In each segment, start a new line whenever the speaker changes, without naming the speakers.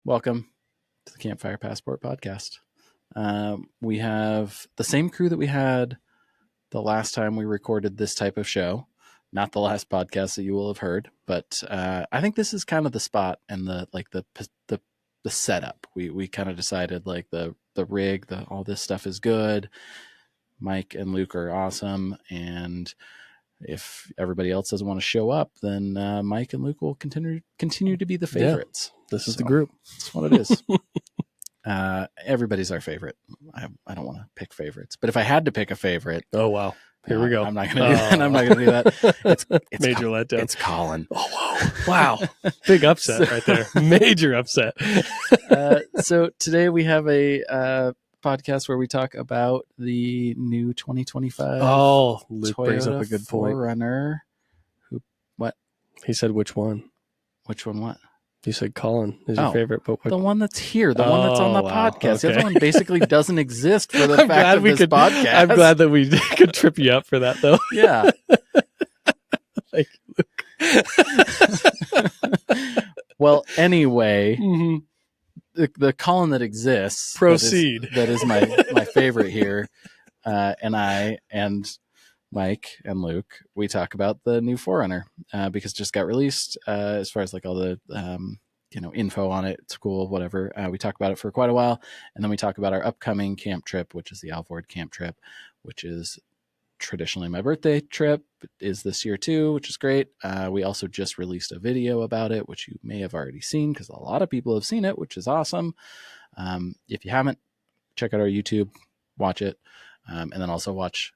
Welcome to the Campfire Passport Podcast. We have the same crew that we had the last time we recorded this type of show. Not the last podcast that you will have heard, but I think this is kind of the spot and the setup. We kind of decided like the rig, all this stuff is good. Mike and Luke are awesome, and if everybody else doesn't want to show up, then Mike and Luke will continue to be the favorites.
Yeah, this is the group.
That's what it is. Everybody's our favorite. I don't want to pick favorites, but if I had to pick a favorite,
oh wow, here we go.
I'm not going to do that. I'm not going to do that. It's
major letdown.
It's Colin.
Oh whoa, wow, big upset right there. Major upset.
So today we have a podcast where we talk about the new 2025.
Oh, Luke
Toyota
brings up a good point.
4runner. What?
He said which one?
Which one? What?
You said Colin is your favorite, but what?
The one that's here, the one that's on the podcast.
Okay.
The other one basely doesn't exist for the fact of this podcast.
I'm glad that we could trip you up for that, though.
Yeah.
Thank you, Luke.
Well, anyway,
mm-hmm.
the Colin that exists.
Proceed.
That is my favorite here. And I and Mike and Luke, we talk about the new 4runner because it just got released. As far as like all the info on it, it's cool, whatever. We talk about it for quite a while, and then we talk about our upcoming camp trip, which is the Alvord camp trip, which is traditionally my birthday trip. It is this year too, which is great. We also just released a video about it, which you may have already seen because a lot of people have seen it, which is awesome. If you haven't, check out our YouTube, watch it, and then also watch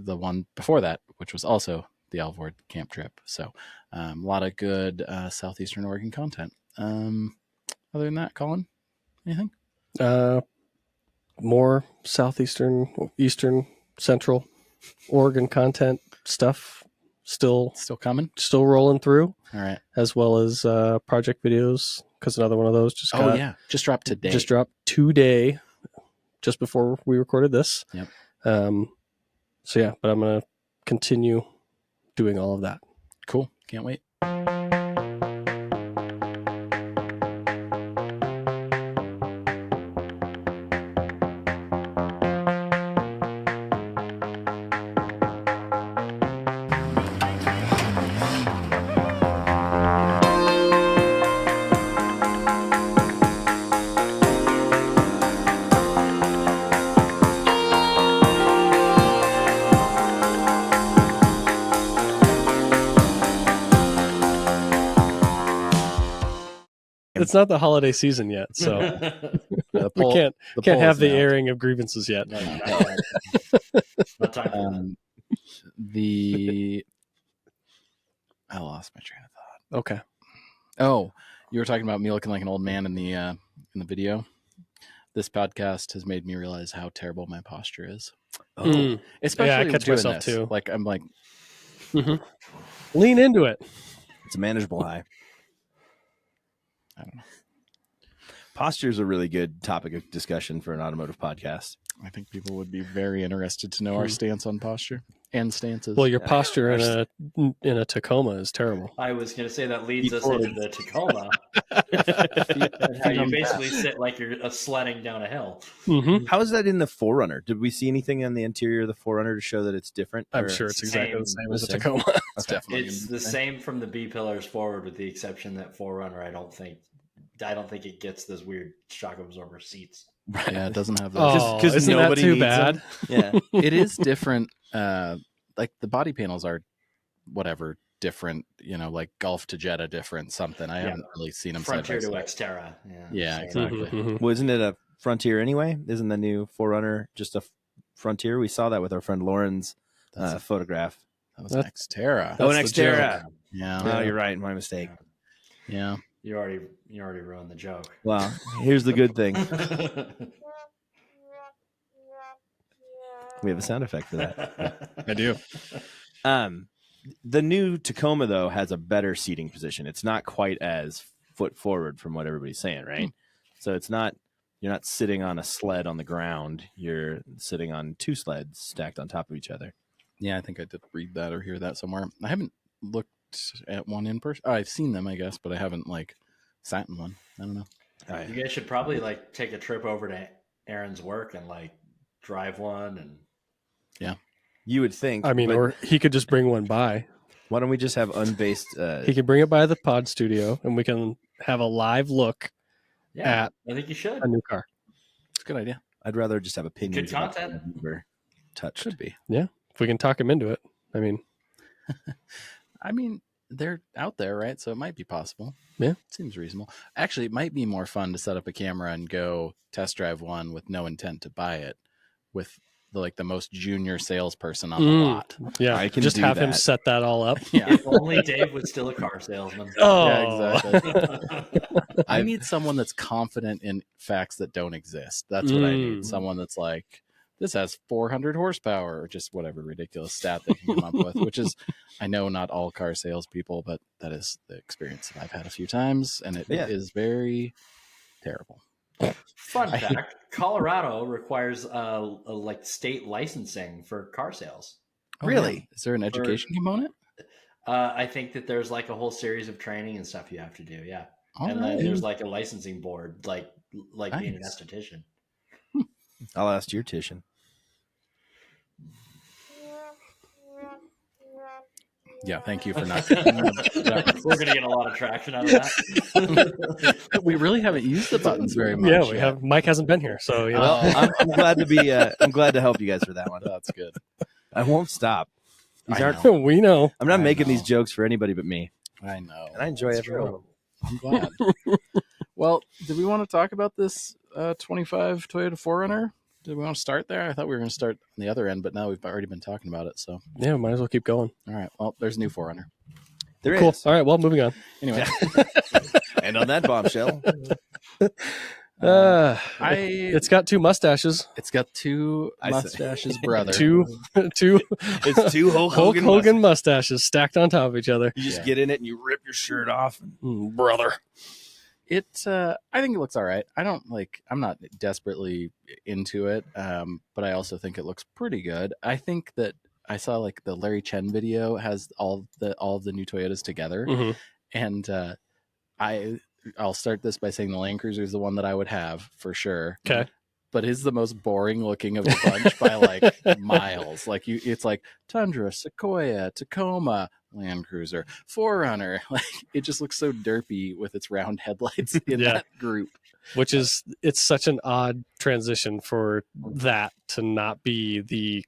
the one before that, which was also the Alvord camp trip. So a lot of good Southeastern Oregon content. Other than that, Colin, anything?
More Southeastern, Eastern, Central Oregon content stuff still
coming,
still rolling through.
All right.
As well as project videos, because another one of those just
dropped today.
Just dropped today, just before we recorded this.
Yep.
So yeah, but I'm going to continue doing all of that.
Cool. Can't wait.
It's not the holiday season yet, so we can't have the airing of grievances yet.
No, not time.
I lost my train of thought.
Okay.
Oh, you were talking about me looking like an old man in the video. This podcast has made me realize how terrible my posture is. Especially
I catch
doing
myself
this.
too.
Like I'm like,
lean into it.
It's a manageable high.
I don't know.
Posture is a really good topic of discussion for an automotive podcast.
I think people would be very interested to know our stance on posture and stances.
Well, your posture in a Tacoma is terrible.
I was going to say that leads us into the Tacoma. How you basically sit like you're sledding down a hill.
Mm-hmm.
How is that in the 4runner? Did we see anything on the interior of the 4runner to show that it's different?
I'm sure it's exactly the same as a
same.
Tacoma.
It's definitely
It's the same from the B pillars forward, with the exception that 4runner, I don't think it gets those weird shock absorber seats.
Yeah, it doesn't have those.
Oh, isn't that too bad?
Yeah,
it is different. Like the body panels are whatever different, like Golf to Jetta different something. I haven't really seen them
Frontier
side by
to
side.
Xterra.
Yeah, exactly.
Mm-hmm.
Well, isn't it a Frontier anyway? Isn't the new 4runner just a Frontier? We saw that with our friend Lauren's photograph.
That was an Xterra.
Oh, an
That's the
Xterra.
Yeah.
No, you're right. My mistake.
Yeah.
You already ruined the joke.
Well, here's the good thing. We have a sound effect for that.
I do.
The new Tacoma, though, has a better seating position. It's not quite as foot forward from what everybody's saying, right? So it's not, you're not sitting on a sled on the ground. You're sitting on two sleds stacked on top of each other.
Yeah, I think I did read that or hear that somewhere. I haven't looked at one in person. I've seen them, I guess, but I haven't sat in one. I don't know.
You guys should probably like take a trip over to Aaron's work and like drive one. And
You would think.
I mean,
but
or he could just bring one by.
why don't we just have unbased?
He could bring it by the pod studio, and we can have a live look
yeah,
at
I think you should.
a new car.
It's a good idea.
I'd rather just have opinions.
Good content.
About the Uber touched.
Should be.
If we can talk him into it.
I mean, they're out there, right? So it might be possible.
Yeah.
Seems reasonable. Actually, it might be more fun to set up a camera and go test drive one with no intent to buy it with the most junior salesperson on the lot.
Yeah,
I can
just
do
have him
that.
set that all up.
Yeah.
If only Dave was still a car salesman.
Oh,
Yeah, exactly. I need someone that's confident in facts that don't exist. That's what I need. Someone that's like, this has 400 horsepower, or just whatever ridiculous stat they can come up with, which is, I know not all car salespeople, but that is the experience that I've had a few times, and it is very terrible.
Fun fact: Colorado requires like state licensing for car sales.
Really?
Is there an education component?
I think that there's like a whole series of training and stuff you have to do. Yeah, and then there's like a licensing board, like being an esthetician.
I'll ask your titian.
Yeah, thank you for not.
We're gonna get a lot of traction out of that.
We really haven't used the buttons very much.
Yeah, we have. Mike hasn't been here, so you know.
Well, I'm glad to be. I'm glad to help you guys for that one.
That's good.
I won't stop. These
I
aren't.
know.
We know.
I'm not
I
making
know.
these jokes for anybody but me,
I know.
and I enjoy
It's
every one of
true.
them.
I'm glad. Well, did we want to talk about this 25 Toyota 4Runner? Did we want to start there? I thought we were going to start on the other end, but now we've already been talking about it. So,
Yeah, might as well keep going.
all right. Well, there's a new 4Runner.
There is.
Cool. All right. Well, moving on.
Anyway,
And on that bombshell,
It's got two mustaches.
it's got two
I say-
mustaches, brother.
Two
it's two Hulk
Hulk
Hogan.
Hogan mustaches stacked on top of each other.
You just
Yeah.
get in it and you rip your shirt off.
Brother.
It I think it looks all right. I'm not desperately into it, but I also think it looks pretty good. I think that I saw like the Larry Chen video has all of the new Toyotas together,
Mhm.
and I'll start this by saying the Land Cruiser is the one that I would have for sure.
Okay.
But it's the most boring looking of the bunch by like miles. Like it's like Tundra, Sequoia, Tacoma, Land Cruiser, 4Runner. Like it just looks so derpy with its round headlights in
Yeah.
that group.
Which is, it's such an odd transition for that to not be the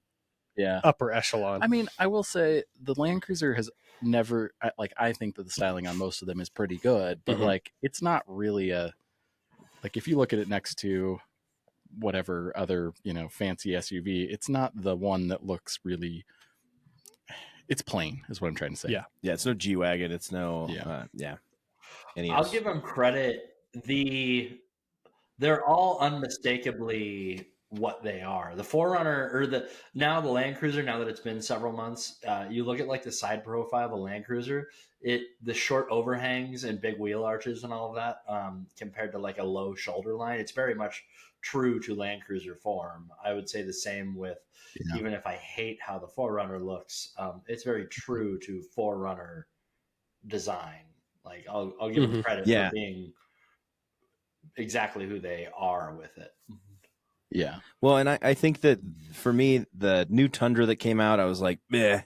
Yeah.
upper echelon.
I mean, I will say the Land Cruiser has never I think that the styling on most of them is pretty good, but
Mhm.
like it's not really like if you look at it next to whatever other, fancy SUV, it's not the one that looks really, it's plain is what I'm trying to say.
Yeah.
Yeah, it's no G wagon. It's no.
Yeah.
I'll give them credit. They're all unmistakably what they are. The 4Runner or the Land Cruiser, now that it's been several months, you look at like the side profile of a Land Cruiser, the short overhangs and big wheel arches and all of that, compared to like a low shoulder line, it's very much true to Land Cruiser form. I would say the same with, even if I hate how the 4Runner looks, it's very true to 4Runner design. Like I'll give them credit for being exactly who they are with it.
Yeah.
Well, and I think that for me, the new Tundra that came out, I was like, meh,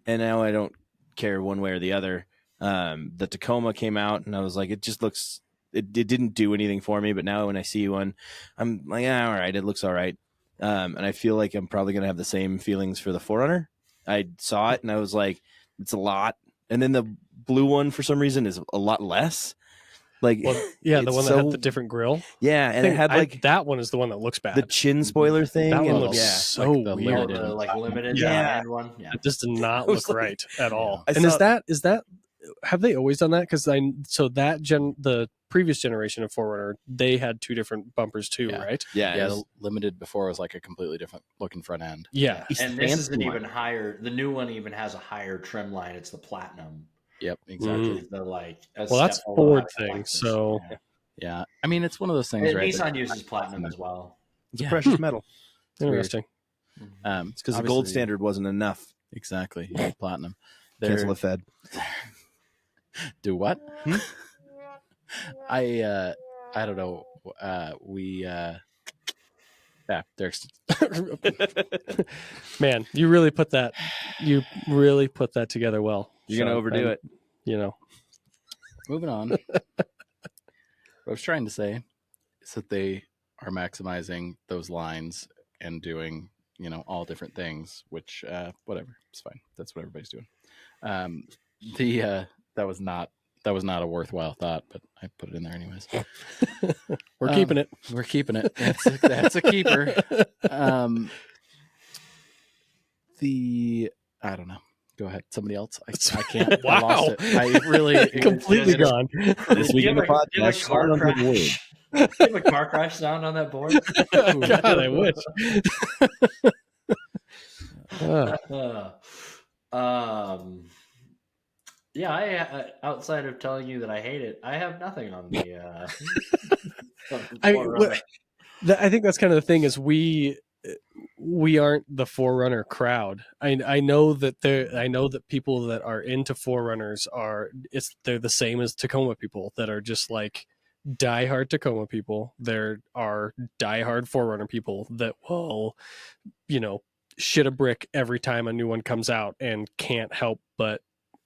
and now I don't care one way or the other. The Tacoma came out, and I was like, it just looks, it didn't do anything for me. But now when I see one, I'm like, all right, it looks all right. And I feel like I'm probably gonna have the same feelings for the 4Runner. I saw it, and I was like, it's a lot. And then the blue one, for some reason, is a lot less. Like,
Well, yeah, the
it's
one that had the different grill.
Yeah, and it had like
that one is the one that looks bad.
the chin spoiler thing.
That one
and,
looks
yeah.
so
like the
weird.
limited.
The limited
Yeah.
one. Yeah.
It just did not
was
look
like-
right at all.
I
And is
saw-
that have they always done that? Because the previous generation of 4Runner, they had two different bumpers too,
Yeah.
right?
Yeah,
Yeah,
it was-
the limited before was like a completely different looking front end.
Yeah.
And this is an
fancy
even
one.
higher. The new one even has a higher trim line. It's the Platinum.
Yep, exactly.
It's the like. a
Well, that's
step below
Ford
that
thing.
Lexus.
So
Yeah.
Yeah. I mean, it's one of those things,
And
right?
Nissan uses Platinum as well.
it's a precious metal.
interesting.
It's because the gold
Obviously-
standard wasn't enough.
Exactly. Yeah, platinum.
Cancel the Fed.
Do what?
Hmm?
I I don't know. There's
Man, you really put that together well.
You're going to overdo it.
You know.
Moving on. What I was trying to say is that they are maximizing those lines and doing, all different things, which, whatever, it's fine. That's what everybody's doing. That was not a worthwhile thought, but I put it in there anyways.
We're keeping it.
We're keeping it. That's a keeper. I don't know. Go ahead. Somebody else. I can't.
Wow.
I lost it. I really
completely gone.
This week in the podcast,
Give a car crash sound on that board.
God, I wish.
Yeah, I outside of telling you that I hate it, I have nothing on the.
I think that's kind of the thing is we aren't the 4runner crowd. I know that people that are into 4runners they're the same as Tacoma people that are just like diehard Tacoma people. There are diehard 4runner people that will, shit a brick every time a new one comes out and can't help but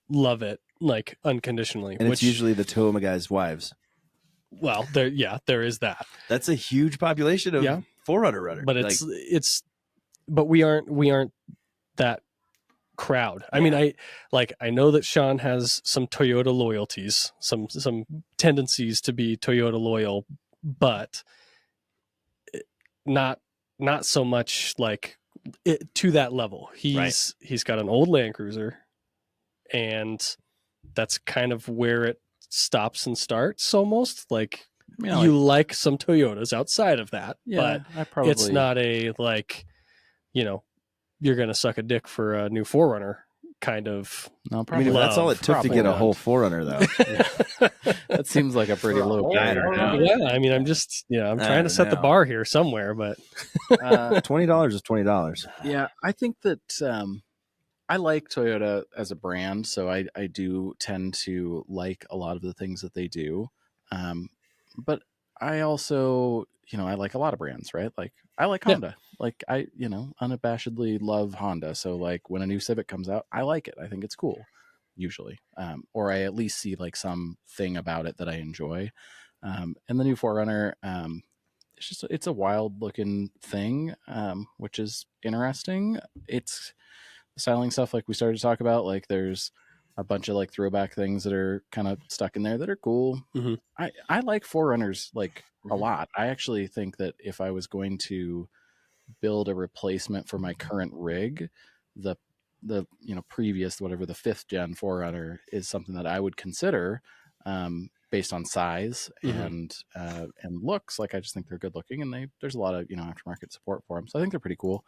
love it like unconditionally.
And it's usually the Tacoma guys' wives.
Well, there is that.
That's a huge population of 4runner runner.
But but we aren't that crowd. I mean, I know that Sean has some Toyota loyalties, some tendencies to be Toyota loyal, but not so much like it to that level. He's got an old Land Cruiser, and that's kind of where it stops and starts almost. Like, you like some Toyotas outside of that, but it's not a like, you're gonna suck a dick for a new 4runner kind of.
No, probably.
That's all it took to get a whole 4runner though.
That seems like a pretty low
guy. Yeah, I mean, I'm just I'm trying to set the bar here somewhere, but
$20 is $20.
Yeah, I think that I like Toyota as a brand, so I do tend to like a lot of the things that they do. But I also, I like a lot of brands, right? Like, I like Honda. Like, I, unabashedly love Honda. So, like, when a new Civic comes out, I like it. I think it's cool, usually. Or I at least see, like, something about it that I enjoy. And the new 4runner, it's a wild-looking thing, which is interesting. It's the styling stuff, like we started to talk about. Like, there's a bunch of like throwback things that are kind of stuck in there that are cool.
Mm-hmm.
I like 4runners like a lot. I actually think that if I was going to build a replacement for my current rig, the previous, whatever, the 5th gen 4runner is something that I would consider, based on size and looks. Like, I just think they're good looking, and there's a lot of aftermarket support for them, so I think they're pretty cool.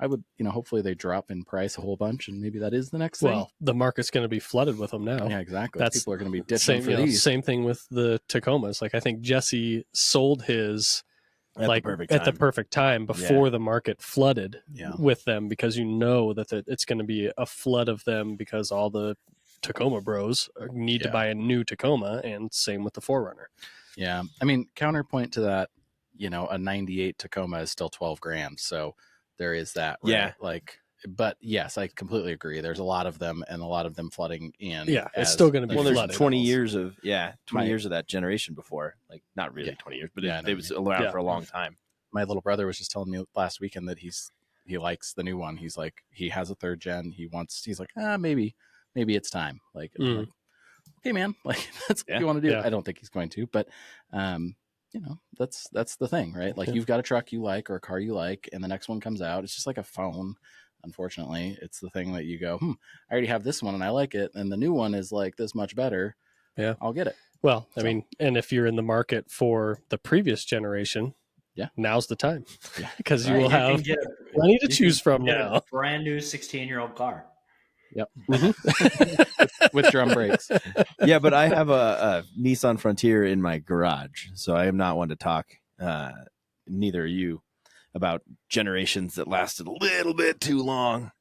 I would, hopefully they drop in price a whole bunch, and maybe that is the next thing.
Well, the market's going to be flooded with them now.
Yeah, exactly. People are going to be ditching for these.
Same thing with the Tacomas. Like, I think Jesse sold his at the perfect time before the market flooded with them, because that it's going to be a flood of them because all the Tacoma bros need to buy a new Tacoma, and same with the 4runner.
Yeah, I mean, counterpoint to that, a 98 Tacoma is still $12,000, so there is that, right?
Yeah.
Like, but yes, I completely agree. There's a lot of them, and a lot of them flooding in.
Yeah, it's still going to be flooded.
There's 20 years of years of that generation before. Like, not really 20 years, but it was around for a long time.
My little brother was just telling me last weekend that he likes the new one. He's like, he has a 3rd gen. He's like, maybe it's time. Like, like, okay, man, like, that's what you want to do. I don't think he's going to, but that's the thing, right? Like, you've got a truck you like or a car you like, and the next one comes out. It's just like a phone. Unfortunately, it's the thing that you go, I already have this one and I like it, and the new one is like this much better. Yeah, I'll get it.
Well, I mean, and if you're in the market for the previous generation, now's the time, because you will have plenty to choose from now.
A brand new 16-year-old car.
Yep. with drum brakes.
Yeah, but I have a Nissan Frontier in my garage, so I am not one to talk, neither are you, about generations that lasted a little bit too long.
Are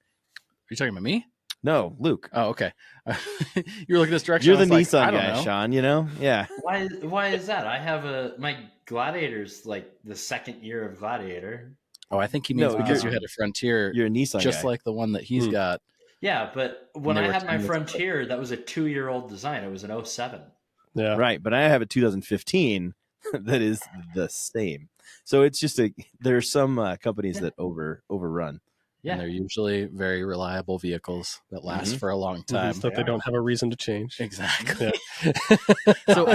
you talking about me?
No, Luke.
Oh, okay. You were looking this direction.
You're
I
the
was like,
Nissan
I don't
guy,
know.
Sean. You know? Yeah.
Why is that? I have my Gladiator's like the second year of Gladiator.
Oh, I think he means
No,
because you
you're-
had a Frontier,
You're a Nissan
just
guy.
like the one that he's
Hmm.
got.
Yeah, but when
they
I
were
had my
10 years apart.
Frontier, that was a 2-year-old design. It was an 07.
Yeah.
Right, but I have a 2015 that is the same. So it's just there are some companies that overrun.
Yeah.
And they're usually very reliable vehicles that last
Mhm.
for a long time.
That they don't have a reason to change.
Exactly.
So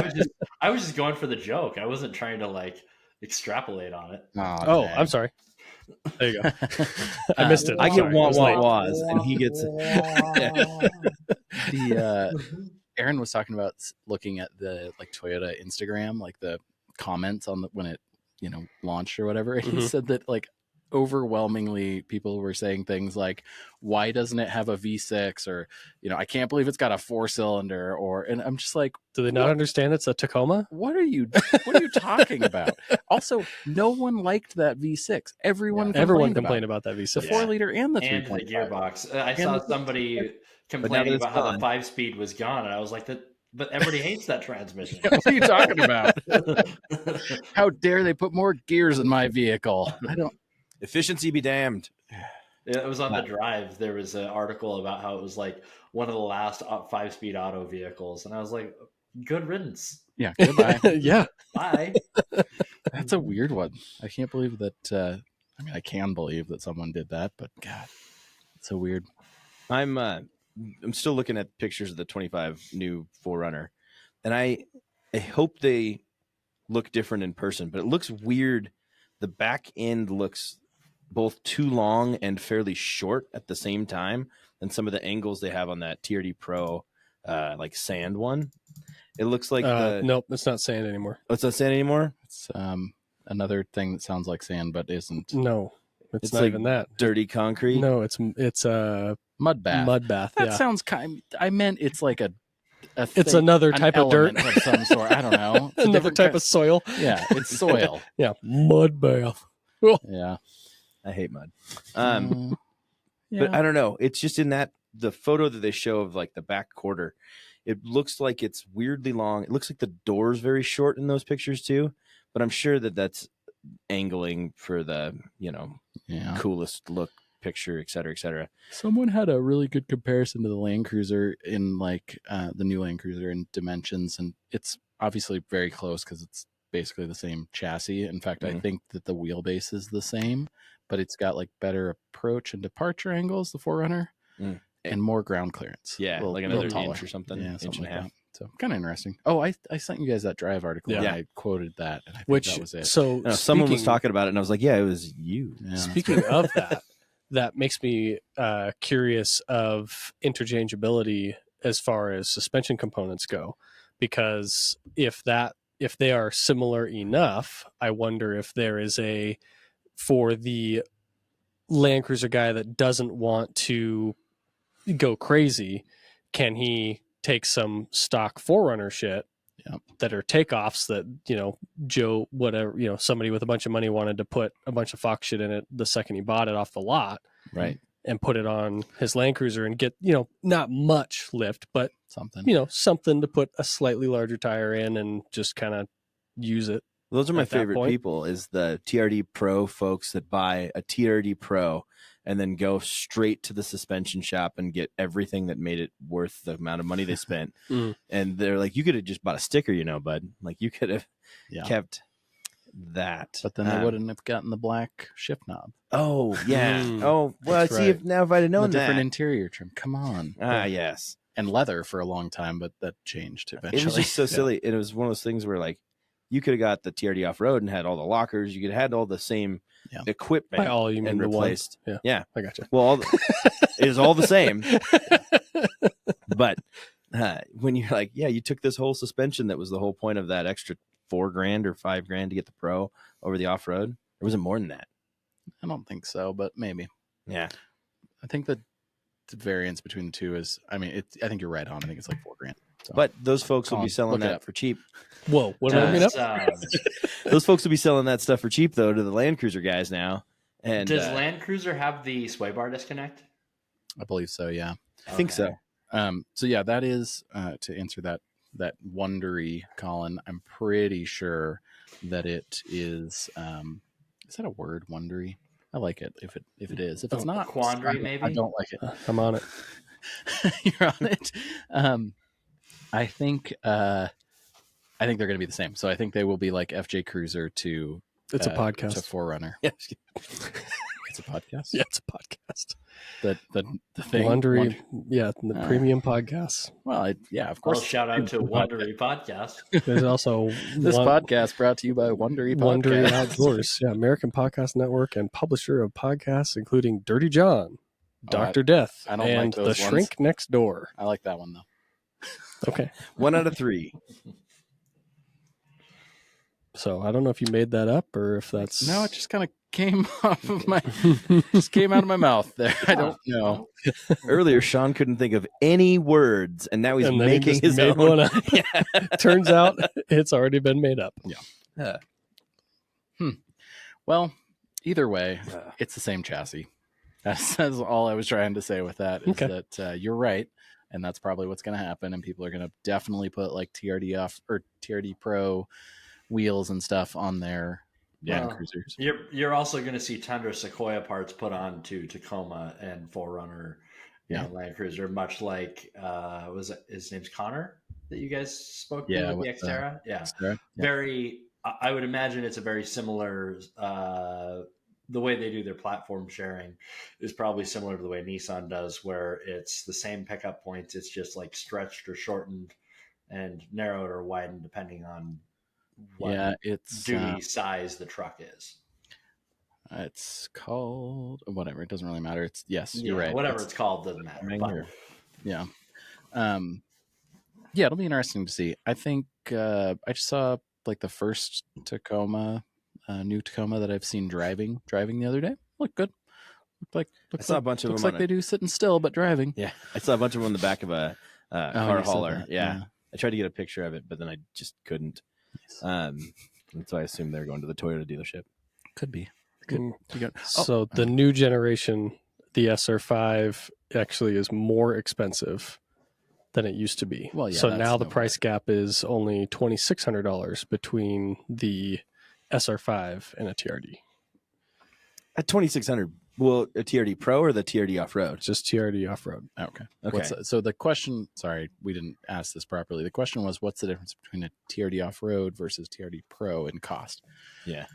I was just going for the joke. I wasn't trying to like extrapolate on it.
Oh,
dang.
I'm sorry. There you go. I missed it.
I
I'm
get
sorry. It
wah
was
wah
late.
wahs, and he gets
Aaron was talking about looking at the like Toyota Instagram, like the comments on when it launched or whatever, and he
Mhm.
said that like overwhelmingly people were saying things like, why doesn't it have a V6, or I can't believe it's got a 4-cylinder, and I'm just like,
Do they not understand it's a Tacoma?
what are you talking about? Also, no one liked that V6. Everyone
Complained about that
the
V6.
4-liter and the
And the
3.5.
gearbox. I
And
saw
the-
somebody
now
complaining
that it's
about how
gone.
the 5-speed was gone, and I was like, but everybody hates that transmission.
What are you talking about? How dare they put more gears in my vehicle? I don't.
efficiency be damned.
It was on the Drive. There was an article about how it was like one of the last 5-speed auto vehicles, and I was like, good riddance.
Yeah, goodbye.
Yeah.
Bye.
That's a weird one. I can't believe that. I can believe that someone did that, but God, it's so weird.
I'm still looking at pictures of the 25 new 4Runner, and I hope they look different in person, but it looks weird. The back end looks both too long and fairly short at the same time than some of the angles they have on that TRD Pro like sand one. It looks like
Nope, it's not sand anymore.
Oh, it's not sand anymore?
It's another thing that sounds like sand but isn't.
No, it's not
like
even that.
dirty concrete.
No, it's a
Mud bath.
mud bath.
That
Yeah.
sounds kind. I meant it's like a
It's
thing,
another
an
type of dirt.
element of some sort. I don't know. It's a
Another
different
type of soil.
Yeah, it's soil.
Yeah, mud bath.
Yeah.
I hate mud.
Yeah.
But I don't know. It's just in the photo that they show of like the back quarter, it looks like it's weirdly long. It looks like the door's very short in those pictures too, but I'm sure that that's angling for the, coolest look picture, et cetera, et cetera.
Someone had a really good comparison to the Land Cruiser in like the new Land Cruiser in dimensions, and it's obviously very close because it's basically the same chassis. In fact, I think that the wheelbase is the same, but it's got like better approach and departure angles, the 4Runner, and more ground clearance.
Yeah, like another inch or something,
Yeah,
inch
something
and a
like
half.
that. So kind of interesting. Oh, I sent you guys that Drive article.
Yeah.
And I quoted that, and I think
Which
that was it.
so
No, someone was
speaking-
talking about it, and I was like, "Yeah, it was you."
Yeah, that's
Speaking of that, that makes me curious of interchangeability as far as suspension components go, because if they are similar enough, I wonder if there is for the Land Cruiser guy that doesn't want to go crazy, can he take some stock 4Runner shit that are takeoffs that Joe whatever somebody with a bunch of money wanted to put a bunch of Fox shit in it the second he bought it off the lot,
Right.
and put it on his Land Cruiser and get not much lift, but
something.
something to put a slightly larger tire in and just kind of use it.
Those are my
at that
favorite
point.
people, is the TRD Pro folks that buy a TRD Pro and then go straight to the suspension shop and get everything that made it worth the amount of money they spent. And they're like, you could have just bought a sticker, bud. Like you could have kept that.
But then they wouldn't have gotten the black shift knob.
Oh, yeah. Oh, well,
That's
see, if I'd have known
the different
that.
interior trim. Come on.
Yes.
And leather for a long time, but that changed eventually.
It was just so silly. It was one of those things where, like, you could have got the TRD off road and had all the lockers. You could have had all the same equipment.
By all you mean
and
the
replaced.
one.
Yeah,
I gotcha.
Well, it is all the same. But when you're like, you took this whole suspension that was the whole point of that extra $4,000 or $5,000 to get the Pro over the off road, or was it more than that?
I don't think so, but maybe.
Yeah,
I think the variance between the two is. I mean, I think you're right on. I think it's like $4,000. So.
but those folks will
Colin,
be selling
look it
that
up.
for cheap.
Whoa, what am I looking up?
Those folks will be selling that stuff for cheap, though, to the Land Cruiser guys now. And
does Land Cruiser have the sway bar disconnect?
I believe so. Yeah.
I think so.
So yeah, that is to answer that Wondery, Colin. I'm pretty sure that it is. Is that a word, Wondery? I like it. If it is, if it's not,
Quandary, maybe?
I don't like it.
I'm on it.
You're on it. I think they're going to be the same. So I think they will be like FJ Cruiser to
It's a podcast.
to 4runner.
Yeah.
It's a podcast.
Yeah, it's a podcast.
The thing.
Wondery, yeah, the premium podcast.
Well, of
Well,
course.
shout out to Wondery Podcast.
There's also
This podcast brought to you by Wondery Podcast.
Wondery Outdoors, yeah, American Podcast Network and publisher of podcasts, including Dirty John, Dr. Death,
I don't
and
like
The
those
Shrink Next Door.
I like that one though.
Okay.
1 out of 3.
So I don't know if you made that up or if that's
No, it just kind of came off of my just came out of my mouth there. I don't know.
Earlier, Sean couldn't think of any words, and now he's
And then he
making
just
his
made
own.
one up. Turns out it's already been made up.
Well, either way, it's the same chassis. That's all I was trying to say with that. Is
Okay.
that you're right, and that's probably what's going to happen. And people are going to definitely put like TRD off or TRD Pro wheels and stuff on their Land Cruisers.
You're also going to see Tundra Sequoia parts put on to Tacoma and 4runner and Land Cruiser, much like was it his name's Connor that you guys spoke to with the Xterra?
Xterra.
Very. I would imagine it's a very similar. The way they do their platform sharing is probably similar to the way Nissan does, where it's the same pickup points. It's just like stretched or shortened and narrowed or widened depending on what
it's
duty size the truck is.
It's called whatever. It doesn't really matter. It's you're right.
Whatever it's called doesn't matter. But,
yeah. It'll be interesting to see. I think I just saw like the first Tacoma, new Tacoma that I've seen driving the other day. Looked good.
I saw a bunch of them.
Looks like they do sitting still but driving.
Yeah, I saw a bunch of them on the back of a car hauler.
Yeah.
I tried to get a picture of it, but then I just couldn't. And so I assumed they're going to the Toyota dealership.
Could be.
So the new generation, the SR5, actually is more expensive than it used to be.
Well, yeah,
so
that's
now the
no
price gap is only $2,600 between the SR5 and a TRD.
At $2,600, will a TRD Pro or the TRD Off Road?
Just TRD off road.
Okay. So the question, sorry, we didn't ask this properly. The question was, what's the difference between a TRD off road versus TRD Pro in cost?
Yeah.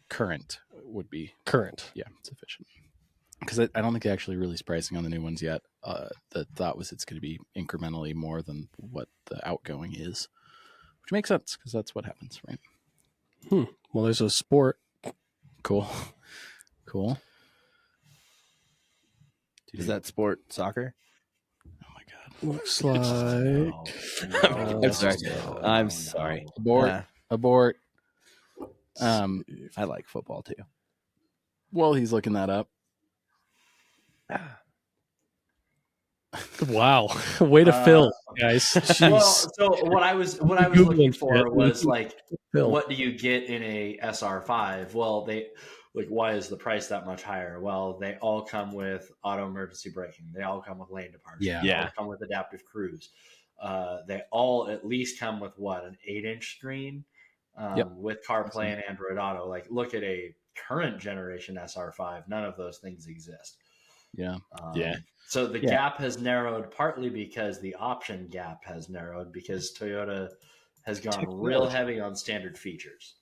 Current would be sufficient. Because I don't think they actually released pricing on the new ones yet. The thought was it's going to be incrementally more than what the outgoing is, which makes sense because that's what happens, right?
Well, there's a Sport.
Cool.
Is that Sport Soccer?
Oh my God.
Looks like
I'm sorry.
Abort.
I like football too.
Well, he's looking that up.
wow, way to fill, guys.
well,
Jeez.
so what I was looking for was like, what do you get in a SR5? Well, why is the price that much higher? Well, they all come with auto emergency braking. They all come with lane departure. They all come with adaptive cruise. They all at least come with an 8-inch screen with CarPlay and Android Auto. Like, look at a current generation SR5. None of those things exist. So the gap has narrowed partly because the option gap has narrowed because Toyota has gone real heavy on standard features.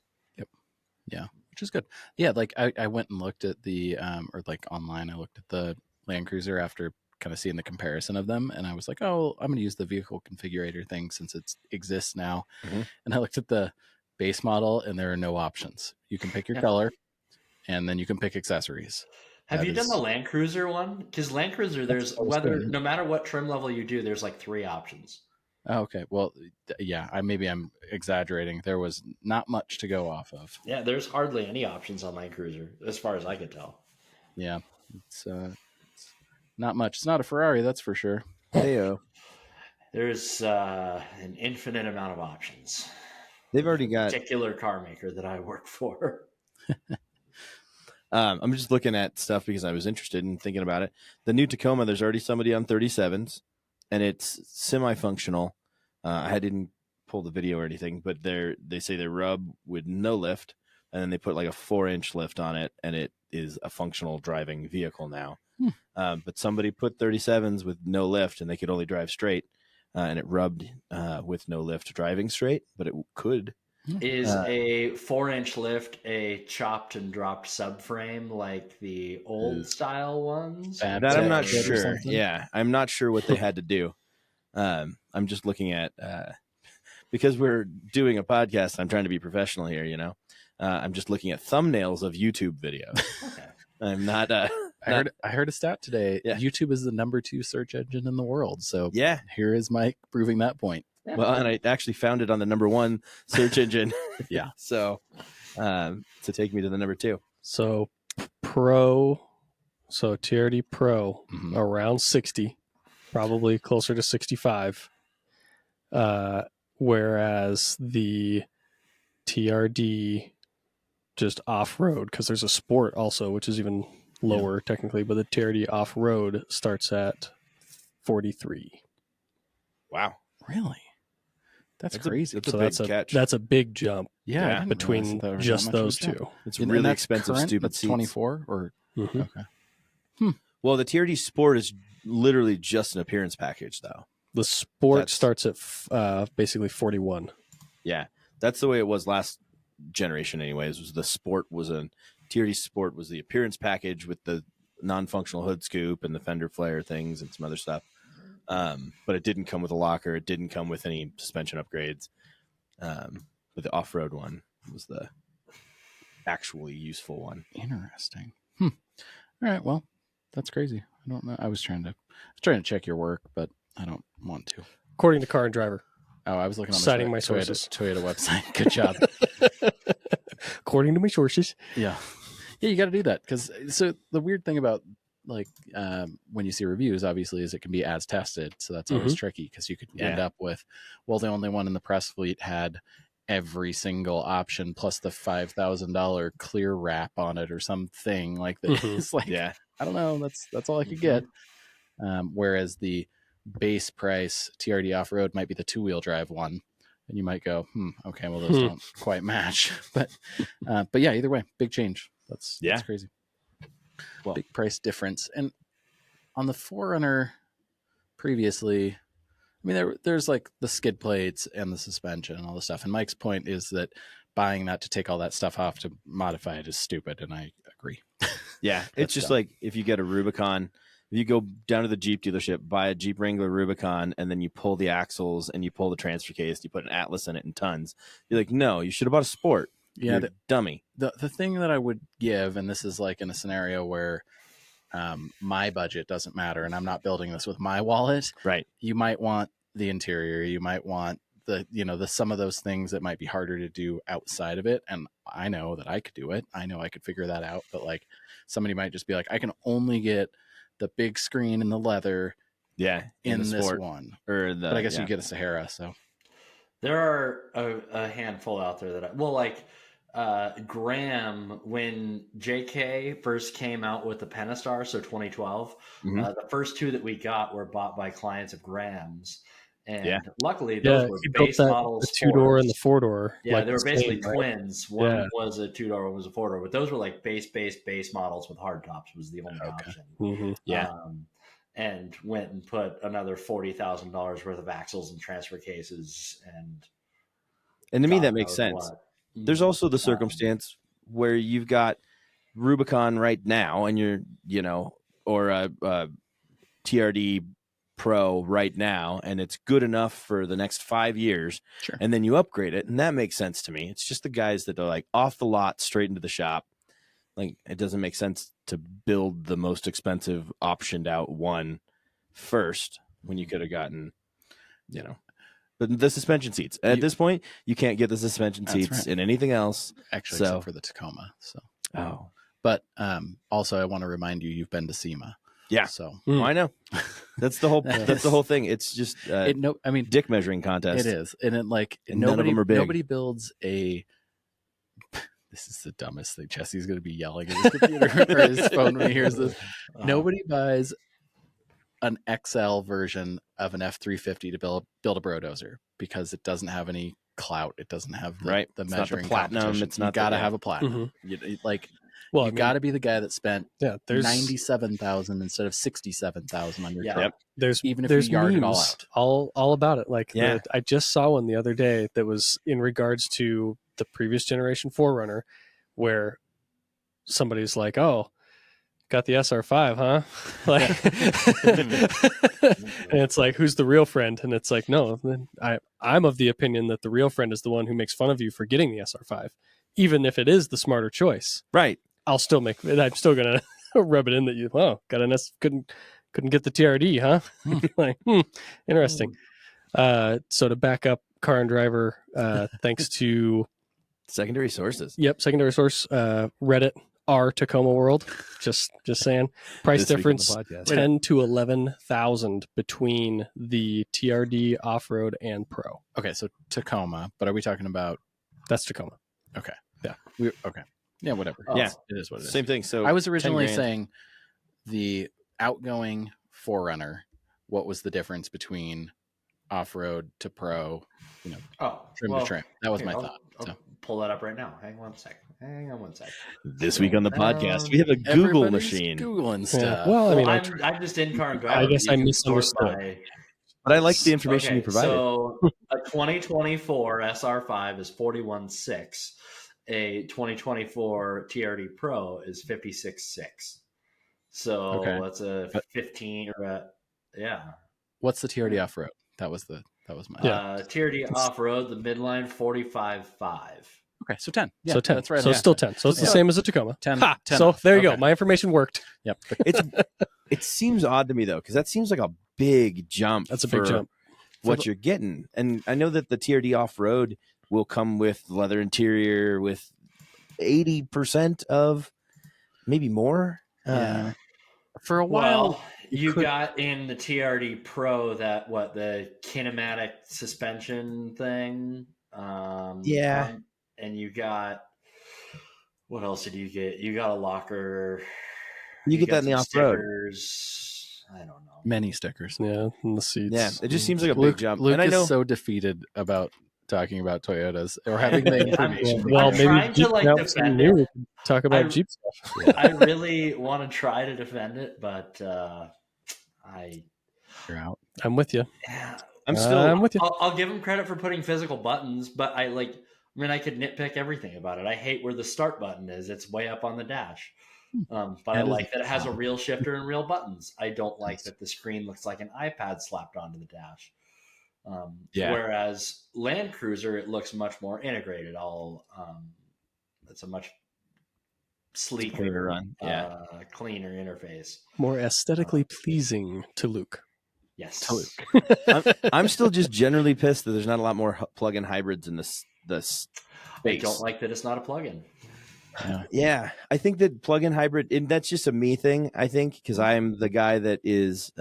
Which is good. Like I went and looked at the or like online, I looked at the Land Cruiser after kind of seeing the comparison of them, and I was like, oh, I'm going to use the vehicle configurator thing since it exists now. And I looked at the base model, and there are no options. You can pick your color, and then you can pick accessories.
Have you done the Land Cruiser one? Because Land Cruiser, there's no matter what trim level you do, there's like 3 options.
Oh, okay. Well, I'm exaggerating. There was not much to go off of.
Yeah, there's hardly any options on Land Cruiser, as far as I could tell.
Yeah, it's not much. It's not a Ferrari, that's for sure.
Heyo.
There's an infinite amount of options.
They've already got
particular car maker that I work for.
I'm just looking at stuff because I was interested in thinking about it. The new Tacoma, there's already somebody on 37s, and it's semi-functional. I didn't pull the video or anything, but they say they rub with no lift, and then they put like a 4-inch lift on it, and it is a functional driving vehicle now. But somebody put 37s with no lift, and they could only drive straight, and it rubbed with no lift driving straight, but it could.
Is a 4-inch lift a chopped and dropped subframe like the old style ones?
Bad
That I'm not
kit or
sure.
something?
Yeah, I'm not sure what they had to do. I'm just looking at because we're doing a podcast. I'm trying to be professional here, you know. I'm just looking at thumbnails of YouTube videos.
Okay.
I'm not.
I heard a stat today.
Yeah.
YouTube is the number 2 search engine in the world. So
Yeah.
here is Mike proving that point.
Well, and I actually found it on the number 1 search engine.
Yeah.
So to take me to the number 2.
So Pro, so TRD Pro
Mhm.
around 60, probably closer to 65. Whereas the TRD just off-road, because there's a sport also, which is even lower technically, but the TRD off-road starts at 43.
Wow.
Really? That's
That's a-
crazy.
that's a
So
big catch.
that's a big jump
yeah,
yeah,
I didn't
between
realize that there was
just
that much of a
those
jump.
two.
It's
And
really
that's
expensive,
current,
stupid
that's
seats.
24 or
Mhm.
okay.
Well, the TRD Sport is literally just an appearance package, though.
The sport
That's-
starts at basically 41.
Yeah, that's the way it was last generation. Anyways, was the Sport was a TRD Sport was the appearance package with the non-functional hood scoop and the fender flare things and some other stuff. But it didn't come with a locker. It didn't come with any suspension upgrades. But the off-road one was the actually useful one.
Interesting. All right. Well, that's crazy. I don't know. I was trying to check your work, but I don't want to.
According to Car and Driver.
Oh, I was looking on the
Citing my
Toyota
sources.
website. Good job.
According to my sources.
Yeah, you got to do that because so the weird thing about like when you see reviews, obviously, is it can be as tested, so that's always tricky because you could end
Yeah.
up with, well, the only one in the press fleet had every single option plus the $5,000 clear wrap on it or something like that.
Mhm.
It's like,
Yeah,
I don't know, that's all I could get. Whereas the base price TRD off road might be the 2-wheel drive one. And you might go, okay, well, those don't quite match. But yeah, either way, big change. That's crazy.
Well-
Big price difference. And on the 4runner previously, I mean, there's like the skid plates and the suspension and all the stuff. And Mike's point is that buying that to take all that stuff off to modify it is stupid. And I agree.
yeah.
That's
It's just
dumb.
like if you get a Rubicon, if you go down to the Jeep dealership, buy a Jeep Wrangler Rubicon, and then you pull the axles and you pull the transfer case, you put an Atlas in it and tons. You're like, no, you should have bought a Sport.
Yeah,
You're dummy.
the thing that I would give, and this is like in a scenario where my budget doesn't matter and I'm not building this with my wallet,
Right.
you might want the interior, you might want the some of those things that might be harder to do outside of it. And I know that I could do it. I know I could figure that out. But like somebody might just be like, I can only get the big screen and the leather
Yeah.
in
the
this
Sport
one.
or the.
But I guess
yeah.
you get a Sahara, so
There are a handful out there that Graham, when JK first came out with the Pentastar, so 2012,
Mhm.
the first 2 that we got were bought by clients of Graham's. And
Yeah.
luckily, those were
he built
base
that,
model
the 2-door and the
sports.
4-door.
Yeah,
like
they were
the
basically
same, right?
twins. One
Yeah.
was a 2-door, one was a 4-door. But those were like base models with hard tops was the only option.
Mhm.
Yeah.
And went and put another $40,000 worth of axles and transfer cases
And to me,
God
that makes
knows
sense.
what.
There's also the circumstance where you've got Rubicon right now, and you're, or a TRD Pro right now, and it's good enough for the next 5 years.
Sure.
And then you upgrade it, and that makes sense to me. It's just the guys that are like off the lot, straight into the shop. Like, it doesn't make sense to build the most expensive optioned out one first when you could have gotten, But the suspension seats. At this point, you can't get the suspension
That's
seats
right.
in anything else.
actually
So-
except for the Tacoma. So
Oh,
but also I want to remind you, you've been to SEMA.
Yeah.
So
I know. That's the whole. That's the whole thing. It's just
I mean,
dick measuring contest.
it is, and it like
And none of them are big.
nobody builds a this is the dumbest thing. Jesse's going to be yelling at his computer or his phone when he hears this. Nobody buys an XL version of an F-350 to build a Brodozer because it doesn't have any clout. It doesn't have the,
Right.
the
It's not the
measuring
platinum.
competition.
It's not
you got to
the-
have a platinum. Like,
Well,
you got to be the guy that spent
there's
97,000 instead of 67,000 on your truck.
There's
even if
there's
you yard it all
memes
out.
all about it. Like
Yeah.
I just saw one the other day that was in regards to the previous generation 4Runner, where somebody's like, "Oh, got the SR5, huh?" Like, and it's like, "Who's the real friend?" And it's like, "No, I'm of the opinion that the real friend is the one who makes fun of you for getting the SR5, even if it is the smarter choice.
Right.
I'm still gonna rub it in that you got an S couldn't get the TRD, huh?" Like, interesting. So to back up Car and Driver, thanks to
Secondary sources.
secondary source, Reddit, R Tacoma World. Just saying, price
This week on the
difference
podcast.
10 to 11,000 between the TRD off road and Pro.
Okay, so Tacoma, but are we talking about?
That's Tacoma.
Okay,
Yeah.
Yeah, whatever.
Yeah.
It is what it is.
Same thing. So
I was
10
originally
grand.
saying the outgoing 4Runner. What was the difference between off-road to Pro? Trim to trim. That was my thought.
I'll pull that up right now. Hang on one sec.
This week on the podcast, we have a Google
Everybody's
machine.
Googling stuff.
Well, I mean,
I'm just in Car and Driver.
I guess
You
I
can sort
misunderstood.
by-
But I like the information you provided.
So a 2024 SR5 is 41.6. A 2024 TRD Pro is 56.6. So
Okay.
that's a 15 or
What's the TRD off-road? That was my.
TRD off road, the midline 45.5.
Okay, so 10. Yeah,
so 10.
That's right.
So it's still 10. So it's the
Yeah.
same as a Tacoma.
10.
Ha!
10
So
off.
there you go.
Okay.
My information worked.
Yep.
It seems odd to me though, because that seems like a big jump.
That's a big
for
jump.
What you're getting, and I know that the TRD off road will come with leather interior with 80% of, maybe more.
Yeah. For a while,
Well, you got in the TRD Pro the kinematic suspension thing.
Yeah.
And you got, what else did you get? You got a locker.
You get
got
that in the
some
off-road.
stickers. I don't know.
many stickers.
Yeah, in the seats.
Yeah, it just seems like a
Luke,
big jump.
Luke
and I know
is so defeated about talking about Toyotas or having the information.
Well,
I'm
maybe
trying to,
Jeep
like,
now
defend
new.
it.
We can talk about
I-
Jeep stuff.
I really want to try to defend it, but
You're out.
I'm with you.
I'm still.
I'm with you.
I'll give him credit for putting physical buttons, but I could nitpick everything about it. I hate where the start button is. It's way up on the dash. But I
That is
like that it has a real shifter and real buttons. I don't like that the screen looks like an iPad slapped onto the dash. Whereas Land Cruiser, it looks much more integrated. It's a much sleeker,
Cleaner run. Yeah.
cleaner interface.
More aesthetically pleasing to Luke.
Yes.
To Luke.
I'm still just generally pissed that there's not a lot more plug-in hybrids in this space.
I don't like that it's not a plug-in.
Yeah, I think that plug-in hybrid, and that's just a me thing, I think, because I'm the guy that is,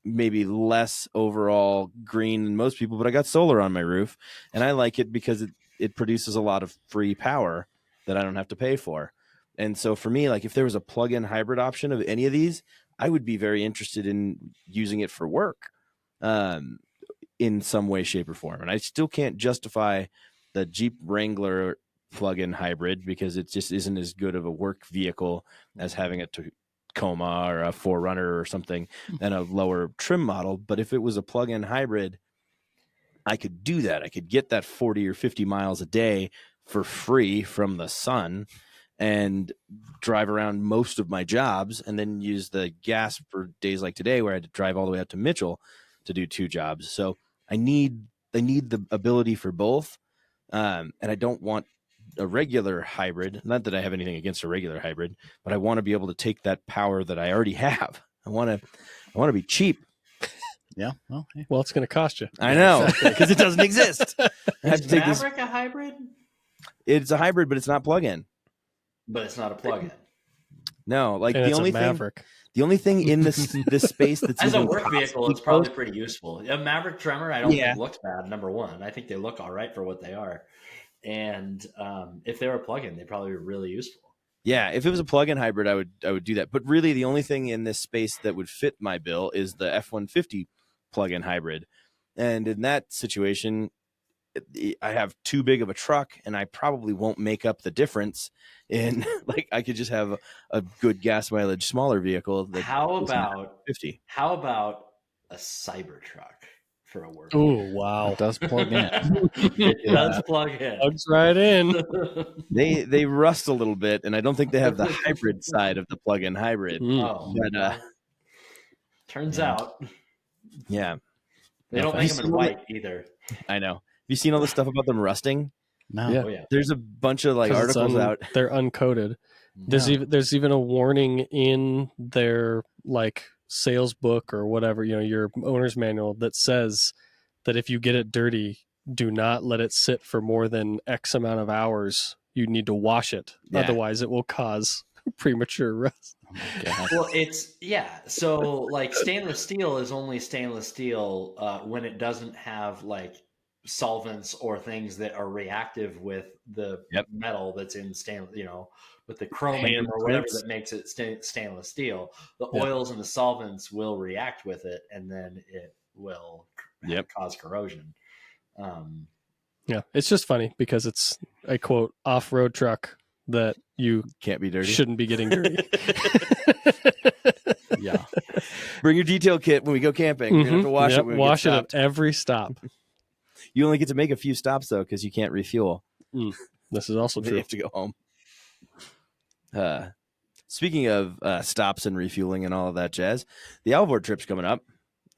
maybe less overall green than most people, but I got solar on my roof, and I like it because it produces a lot of free power that I don't have to pay for. And so for me, like if there was a plug-in hybrid option of any of these, I would be very interested in using it for work in some way, shape, or form. And I still can't justify the Jeep Wrangler plug-in hybrid because it just isn't as good of a work vehicle as having a Tacoma or a 4Runner or something and a lower trim model. But if it was a plug-in hybrid, I could do that. I could get that 40 or 50 miles a day for free from the sun and drive around most of my jobs and then use the gas for days like today where I had to drive all the way out to Mitchell to do 2 jobs. So I need the ability for both. And I don't want a regular hybrid. Not that I have anything against a regular hybrid, but I want to be able to take that power that I already have. I want to be cheap.
Yeah. Well, hey.
Well, it's going to cost you.
I know, because it doesn't exist. I have to
Is
take this.
Maverick a hybrid?
It's a hybrid, but it's not plug-in.
But it's not a plug-in.
No, like
And
the
it's
only
a Maverick.
The only thing in this space that's
As a
even
work vehicle,
possibly
it's probably
close-
pretty useful. A Maverick Tremor, I don't
Yeah.
think looks bad. Number one, I think they look all right for what they are. And if they were plug-in, they'd probably be really useful.
Yeah, if it was a plug-in hybrid, I would do that. But really, the only thing in this space that would fit my bill is the F-150 plug-in hybrid. And in that situation, I have too big of a truck, and I probably won't make up the difference. In like, I could just have a good gas mileage smaller vehicle. That
How
is not
about
50?
How about a Cybertruck for a work?
Oh wow,
It does plug in.
It
Yeah.
does plug in.
Plugs right in.
They rust a little bit, and I don't think they have the hybrid side of the plug-in hybrid.
Oh,
But
well, turns
yeah.
out
Yeah,
they
No,
don't
have
make
you
them in
seen all the-
white either.
I know. Have you seen all the stuff about them rusting?
No.
Yeah.
Oh yeah.
There's a bunch of like
'Cause it's
articles out.
They're uncoated. There's
No.
even a warning in their like sales book or whatever, your owner's manual that says that if you get it dirty, do not let it sit for more than X amount of hours. You need to wash it.
Yeah.
Otherwise it will cause premature rust.
Oh my God.
Well, so like stainless steel is only stainless steel when it doesn't have like solvents or things that are reactive with the
Yep.
metal that's in stainless, with the chromium
Hand
or whatever
clips.
that makes it stainless steel. The
Yeah.
oils and the solvents will react with it, and then it will
Yep.
cause corrosion.
Yeah. It's just funny because it's a quote off-road truck that you
Can't be dirty.
shouldn't be getting dirty.
Yeah.
Bring your detail kit when we go camping. You're gonna have to wash
Yep,
it. When we
wash
get
it
stopped.
at every stop.
You only get to make a few stops though, because you can't refuel.
This is also
You
true.
have to go home. Speaking of stops and refueling and all of that jazz, the Alvord trip's coming up.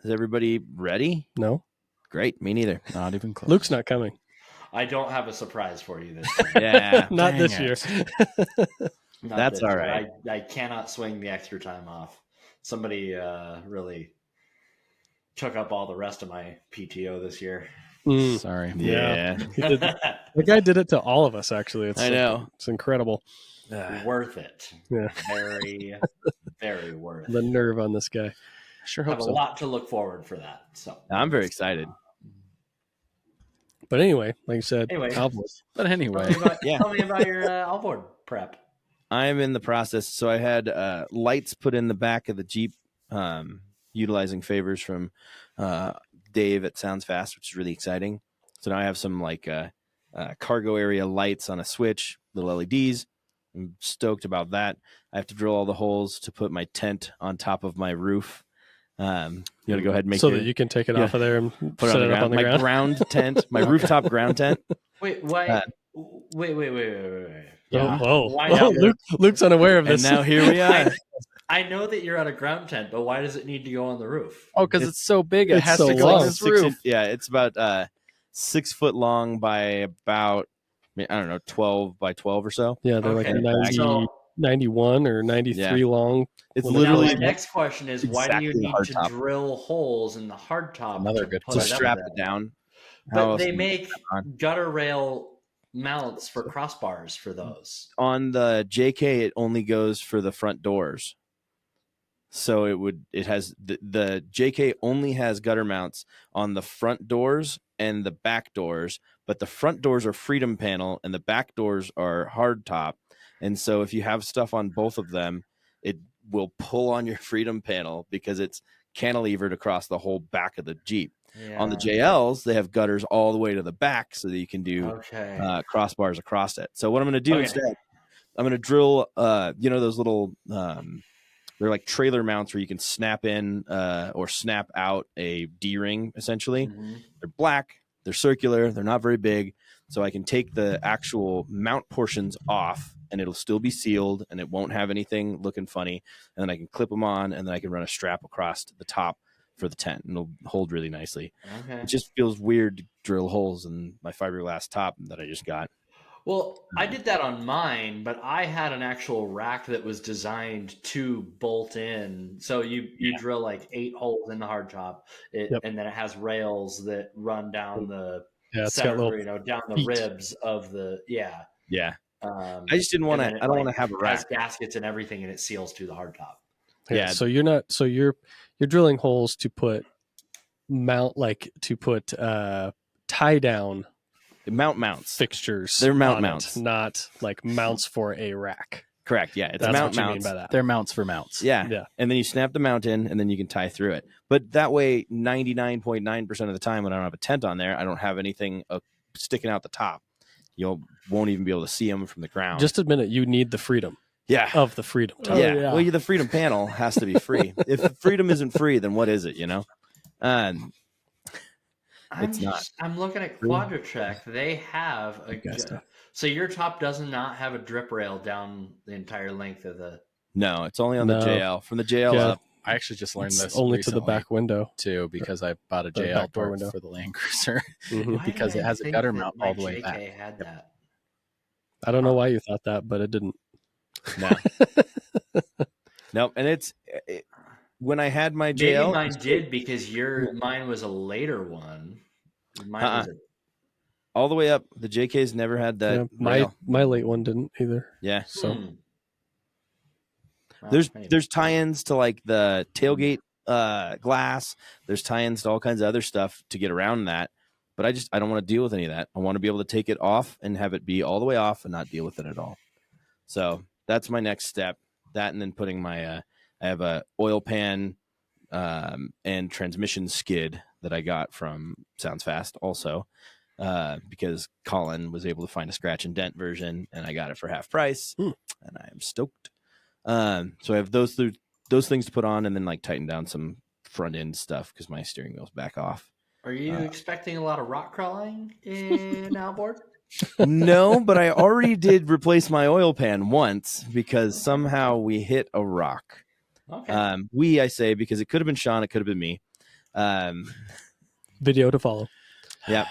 Is everybody ready?
No,
Great. Me neither.
Not even close.
Luke's not coming.
I don't have a surprise for you this time.
Yeah.
Not
Dang
this
it.
year.
Not
That's
this
all
year.
right.
I cannot swing the extra time off. Somebody really took up all the rest of my PTO this year.
Mm,
Sorry.
Yeah.
Yeah.
the guy did it to all of us. Actually, it's
I know.
It's incredible.
Worth it.
Yeah.
Very, very worth
The
it.
nerve on this guy.
Sure
Have
hope
a
so.
lot to look forward for that. So
I'm very excited.
But anyway, like you said,
Anyway.
Cowboys.
But anyway,
Tell me about your outboard prep.
I am in the process. So I had lights put in the back of the Jeep, utilizing favors from Dave at Sounds Fast, which is really exciting. So now I have some like cargo area lights on a switch, little LEDs. I'm stoked about that. I have to drill all the holes to put my tent on top of my roof. You want to go ahead and make
So that you can take it
yeah.
off of there and
put
set
it
it up on the
my
ground.
ground tent, my rooftop ground tent.
Wait, why?
Uh,
wait.
Yeah.
Why not?
Luke's unaware of
And
this.
now here we are.
I know that you're on a ground tent, but why does it need to go on the roof?
oh, because it's so big, it
it's
has
so
to go
long.
on his roof.
Yeah, it's about 6 foot long by about, I don't know, 12 by 12 or so.
Yeah, they're
Okay,
like 90,
so
91 or 93 long.
It's
Well,
now
literally
my next question is, why do you
exactly the
need
hard
to
top.
drill holes in the hard top
Another
to
good
put
to
it up
strap
there?
it down. How
But
else
they
do you
make
put it on?
gutter rail mounts for crossbars for those.
On the JK, it only goes for the front doors. So it has the JK only has gutter mounts on the front doors and the back doors, but the front doors are freedom panel and the back doors are hard top. And so if you have stuff on both of them, it will pull on your freedom panel because it's cantilevered across the whole back of the Jeep.
Yeah.
On the JLs, they have gutters all the way to the back so that you can do
Okay.
crossbars across it. So what I'm going to do
Okay.
instead, I'm going to drill, those little, they're like trailer mounts where you can snap in or snap out a D-ring, essentially.
Mhm.
They're black, they're circular, they're not very big. So I can take the actual mount portions off and it'll still be sealed and it won't have anything looking funny. And then I can clip them on and then I can run a strap across the top for the tent and it'll hold really nicely.
Okay.
It just feels weird to drill holes in my fiberglass top that I just got.
Well, I did that on mine, but I had an actual rack that was designed to bolt in. So you drill like 8 holes in the hardtop,
Yep.
and then it has rails that run down the
Yeah, it's
center,
got little
down the
feet.
ribs of the
Yeah.
I
I just didn't want to, I don't want to have a
has
rack.
gaskets and everything, and it seals to the hardtop.
Yeah.
Yeah.
So you're drilling holes to put tie down
mounts.
fixtures.
They're mount
on it,
mounts.
not like mounts for a rack.
Correct. Yeah, it's
That's
mount
what you mean
mounts.
by that.
They're mounts for mounts.
Yeah.
Yeah.
And then you snap the mount in, and then you can tie through it. But that way, 99.9% of the time when I don't have a tent on there, I don't have anything sticking out the top. You won't even be able to see them from the ground.
Just admit it. You need the freedom
yeah.
of the freedom.
Oh,
yeah.
yeah.
Well, the freedom panel has to be free. If freedom isn't free, then what is it, It's not.
I'm looking at Quadratrek. They have so your top does not have a drip rail down the entire length of the.
No, it's only on the JL. From the JL
Yeah.
up.
I actually just learned
It's
this
only
recently
to the back window.
too, because I bought a
The
JL
back door
part
window.
for the Land Cruiser
Mhm.
Why
because
did
it
I
has a
think
gutter
that
mount
my
all the way
JK
back.
had that.
I don't know why you thought that, but it didn't.
No. Nope. And when I had my
Maybe
JL.
mine did because mine was a later one. Mine was
all the way up. The JK's never had that.
Yeah,
rail.
my late one didn't either.
Yeah.
So
Well,
There's tie-ins to like the tailgate glass. There's tie-ins to all kinds of other stuff to get around that. But I don't want to deal with any of that. I want to be able to take it off and have it be all the way off and not deal with it at all. So that's my next step. That and then putting my I have a oil pan and transmission skid that I got from Sounds Fast also. Because Colin was able to find a scratch and dent version, and I got it for half price, and I am stoked. So I have those things to put on, and then like tighten down some front end stuff because my steering wheel's back off.
Are you expecting a lot of rock crawling in outboard?
No, but I already did replace my oil pan once because somehow we hit a rock.
Okay.
I say because it could have been Sean, it could have been me.
Video to follow.
Yep.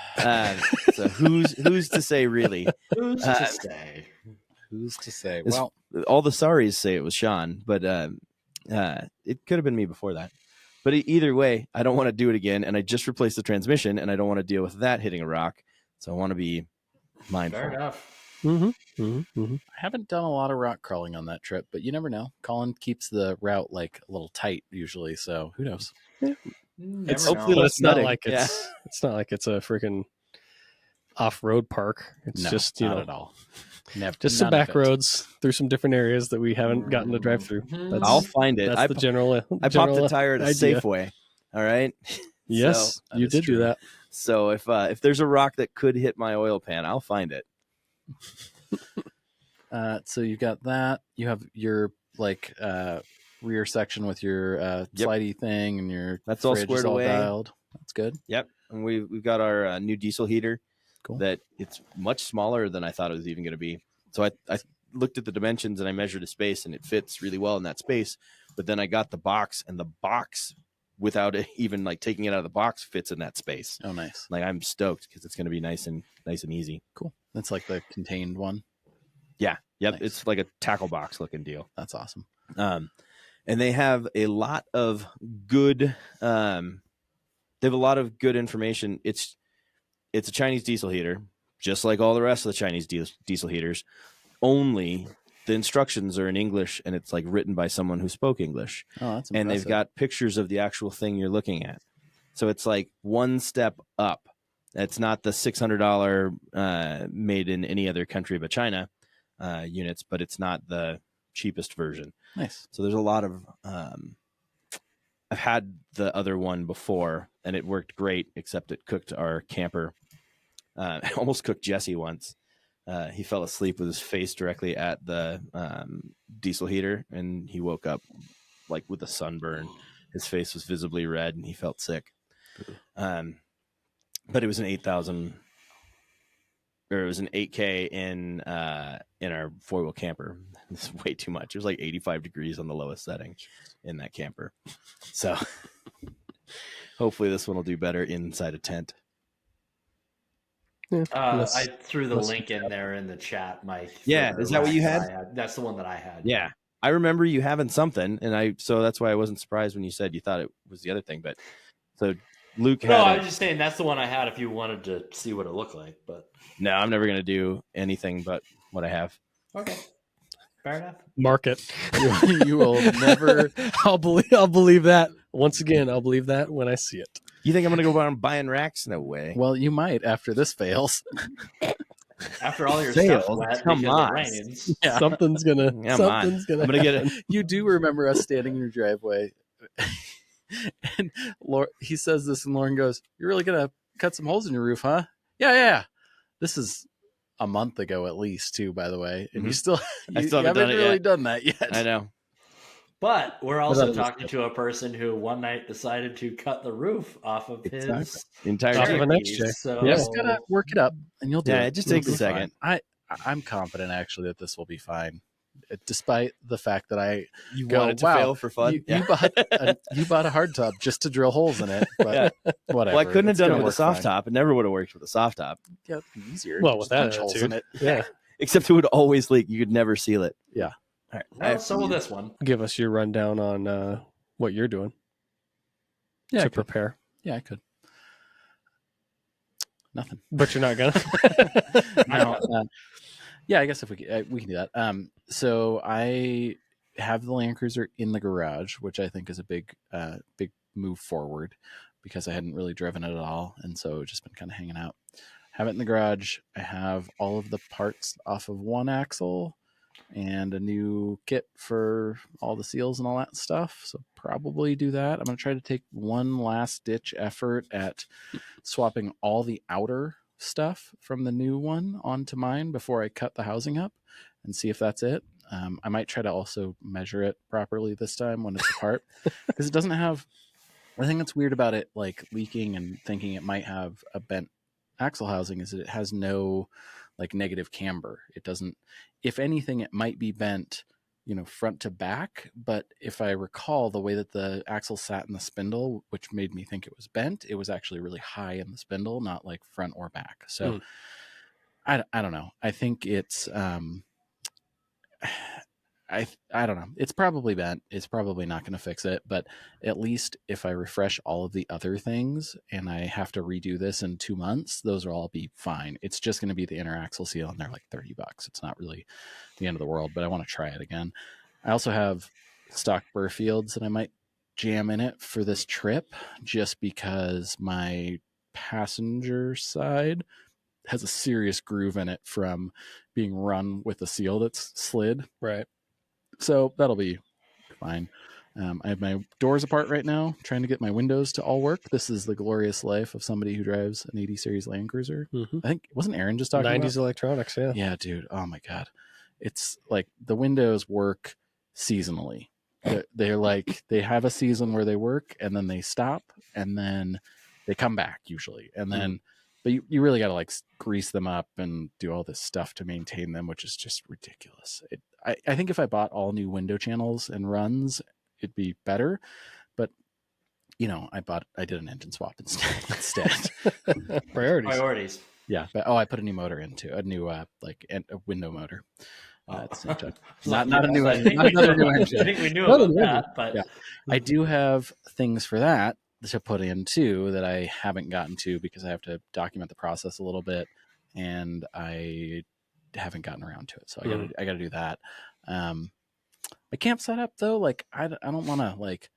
So who's to say really?
Who's to say?
Who's to say?
It's-
Well,
All the sorries say it was Sean, but it could have been me before that. But either way, I don't want to do it again, and I just replaced the transmission, and I don't want to deal with that hitting a rock. So I want to be mindful.
Fair enough.
Mm-hmm. Mm-hmm. Mm-hmm.
I haven't done a lot of rock crawling on that trip, but you never know. Colin keeps the route like a little tight usually, so who knows?
Never
hopefully
know.
But it's not
nutting.
like it's not like it's a freaking off-road park. It's
No,
just
not at all. Never,
just some
none of
back
it.
roads through some different areas that we haven't gotten to drive through.
Mhm.
I'll find it.
That's
I
the general.
I popped
general
a tire at a
idea.
Safeway. All right.
Yes,
So,
that
you
is
did
true.
do that.
So if there's a rock that could hit my oil pan, I'll find it.
So you got that. You have your like rear section with your slidey thing, and your
That's all
fridge
squared
is all
away.
dialed. That's good.
Yep. And we've got our new diesel heater.
Cool.
That it's much smaller than I thought it was even going to be. So I looked at the dimensions and I measured the space, and it fits really well in that space. But then I got the box, and the box, without it even like taking it out of the box, fits in that space.
Oh, nice.
Like I'm stoked because it's going to be nice and easy.
Cool. That's like the contained one.
Yeah. Yep.
Nice.
It's like a tackle box looking deal.
That's awesome.
And they have a lot of good. They have a lot of good information. It's a Chinese diesel heater, just like all the rest of the Chinese diesel heaters. Only the instructions are in English, and it's like written by someone who spoke English.
Oh, that's impressive.
And they've got pictures of the actual thing you're looking at. So it's like one step up. It's not the $600 made in any other country but China units, but it's not the cheapest version.
Nice.
So there's a lot of. I've had the other one before, and it worked great, except it cooked our camper. It almost cooked Jesse once. He fell asleep with his face directly at the diesel heater, and he woke up like with a sunburn. His face was visibly red, and he felt sick. But it was an 8,000, or it was an 8K in our four-wheel camper. It's way too much. It was like 85 degrees on the lowest setting in that camper. So hopefully this one will do better inside a tent.
Yeah,
I threw the link in there in the chat, Mike.
Yeah, is that what you had?
That's the one that I had.
Yeah. I remember you having something, and so that's why I wasn't surprised when you said you thought it was the other thing. But so Luke had.
No, I was just saying that's the one I had. If you wanted to see what it looked like, but
no, I'm never gonna do anything but what I have.
okay, fair enough.
Market.
You will never.
I'll believe that. Once again, I'll believe that when I see it.
You think I'm going to go around buying racks? No way.
Well, you might after this fails.
After all your
Sales,
stuff's wet
come
because
on.
it rains.
Yeah.
Something's gonna
Come
something's
on.
gonna
I'm going to get
happen.
it.
You do remember us standing in your driveway, and he says this, and Lauren goes, "You're really gonna cut some holes in your roof, huh?" Yeah. This is a month ago at least, too, by the way, and you still
I
you
still haven't done it
really
yet.
done that yet.
I know.
But we're also
that
talking to a person who one night decided to cut the roof off of
Exactly.
his
The entire
Off of
tree.
an X-J.
So
You just gotta work it up, and you'll do
Yeah,
it.
it just
It'll
takes a
be
second.
fine. I'm confident actually that this will be fine, despite the fact that
You
go,
want it to
wow,
fail for fun?
you
Yeah.
bought a hard top just to drill holes in it, but whatever.
Well, I couldn't have
It's
done it
gonna
with a
work
soft
fine.
top. It never would have worked with a soft top.
Yeah, it'd be easier.
Well,
You
with
just
that
punch holes in
attitude.
it.
Yeah.
Except it would always leak. You could never seal it.
Yeah.
All right.
well, so will this one.
Give us your rundown on what you're doing
Yeah, I
to
could.
prepare.
Yeah, I could. Nothing.
But you're not gonna.
No, yeah, I guess if we can do that. So I have the Land Cruiser in the garage, which I think is a big move forward because I hadn't really driven it at all, and so it's just been kind of hanging out. Have it in the garage. I have all of the parts off of one axle and a new kit for all the seals and all that stuff. So probably do that. I'm going to try to take one last ditch effort at swapping all the outer stuff from the new one onto mine before I cut the housing up and see if that's it. I might try to also measure it properly this time when it's apart because it doesn't have. The thing that's weird about it, like leaking and thinking it might have a bent axle housing, is that it has no like negative camber. It doesn't. If anything, it might be bent, front to back. But if I recall, the way that the axle sat in the spindle, which made me think it was bent, it was actually really high in the spindle, not like front or back. So I don't know. I think it's I don't know. It's probably bent. It's probably not going to fix it. But at least if I refresh all of the other things and I have to redo this in 2 months, those will all be fine. It's just going to be the inner axle seal, and they're like $30. It's not really the end of the world, but I want to try it again. I also have stock Burfields that I might jam in it for this trip just because my passenger side has a serious groove in it from being run with a seal that's slid.
Right.
So that'll be fine. I have my doors apart right now, trying to get my windows to all work. This is the glorious life of somebody who drives an 80 series Land Cruiser.
Mm-hmm.
I think, wasn't Aaron just talking
90s
about?
electronics, yeah.
Yeah, dude. Oh my God. It's like the windows work seasonally. They're like, they have a season where they work and then they stop and then they come back usually. And then, but you really got to like grease them up and do all this stuff to maintain them, which is just ridiculous. I think if I bought all new window channels and runs, it'd be better. But I did an engine swap instead.
Priorities.
Yeah. But I put a new motor into a new a window motor. At the same time. Not a new engine. Not another new engine.
I think we knew about that, but
yeah. I do have things for that to put in too that I haven't gotten to because I have to document the process a little bit, and I haven't gotten around to it. So I got to do that. My camp setup though, like I don't want to like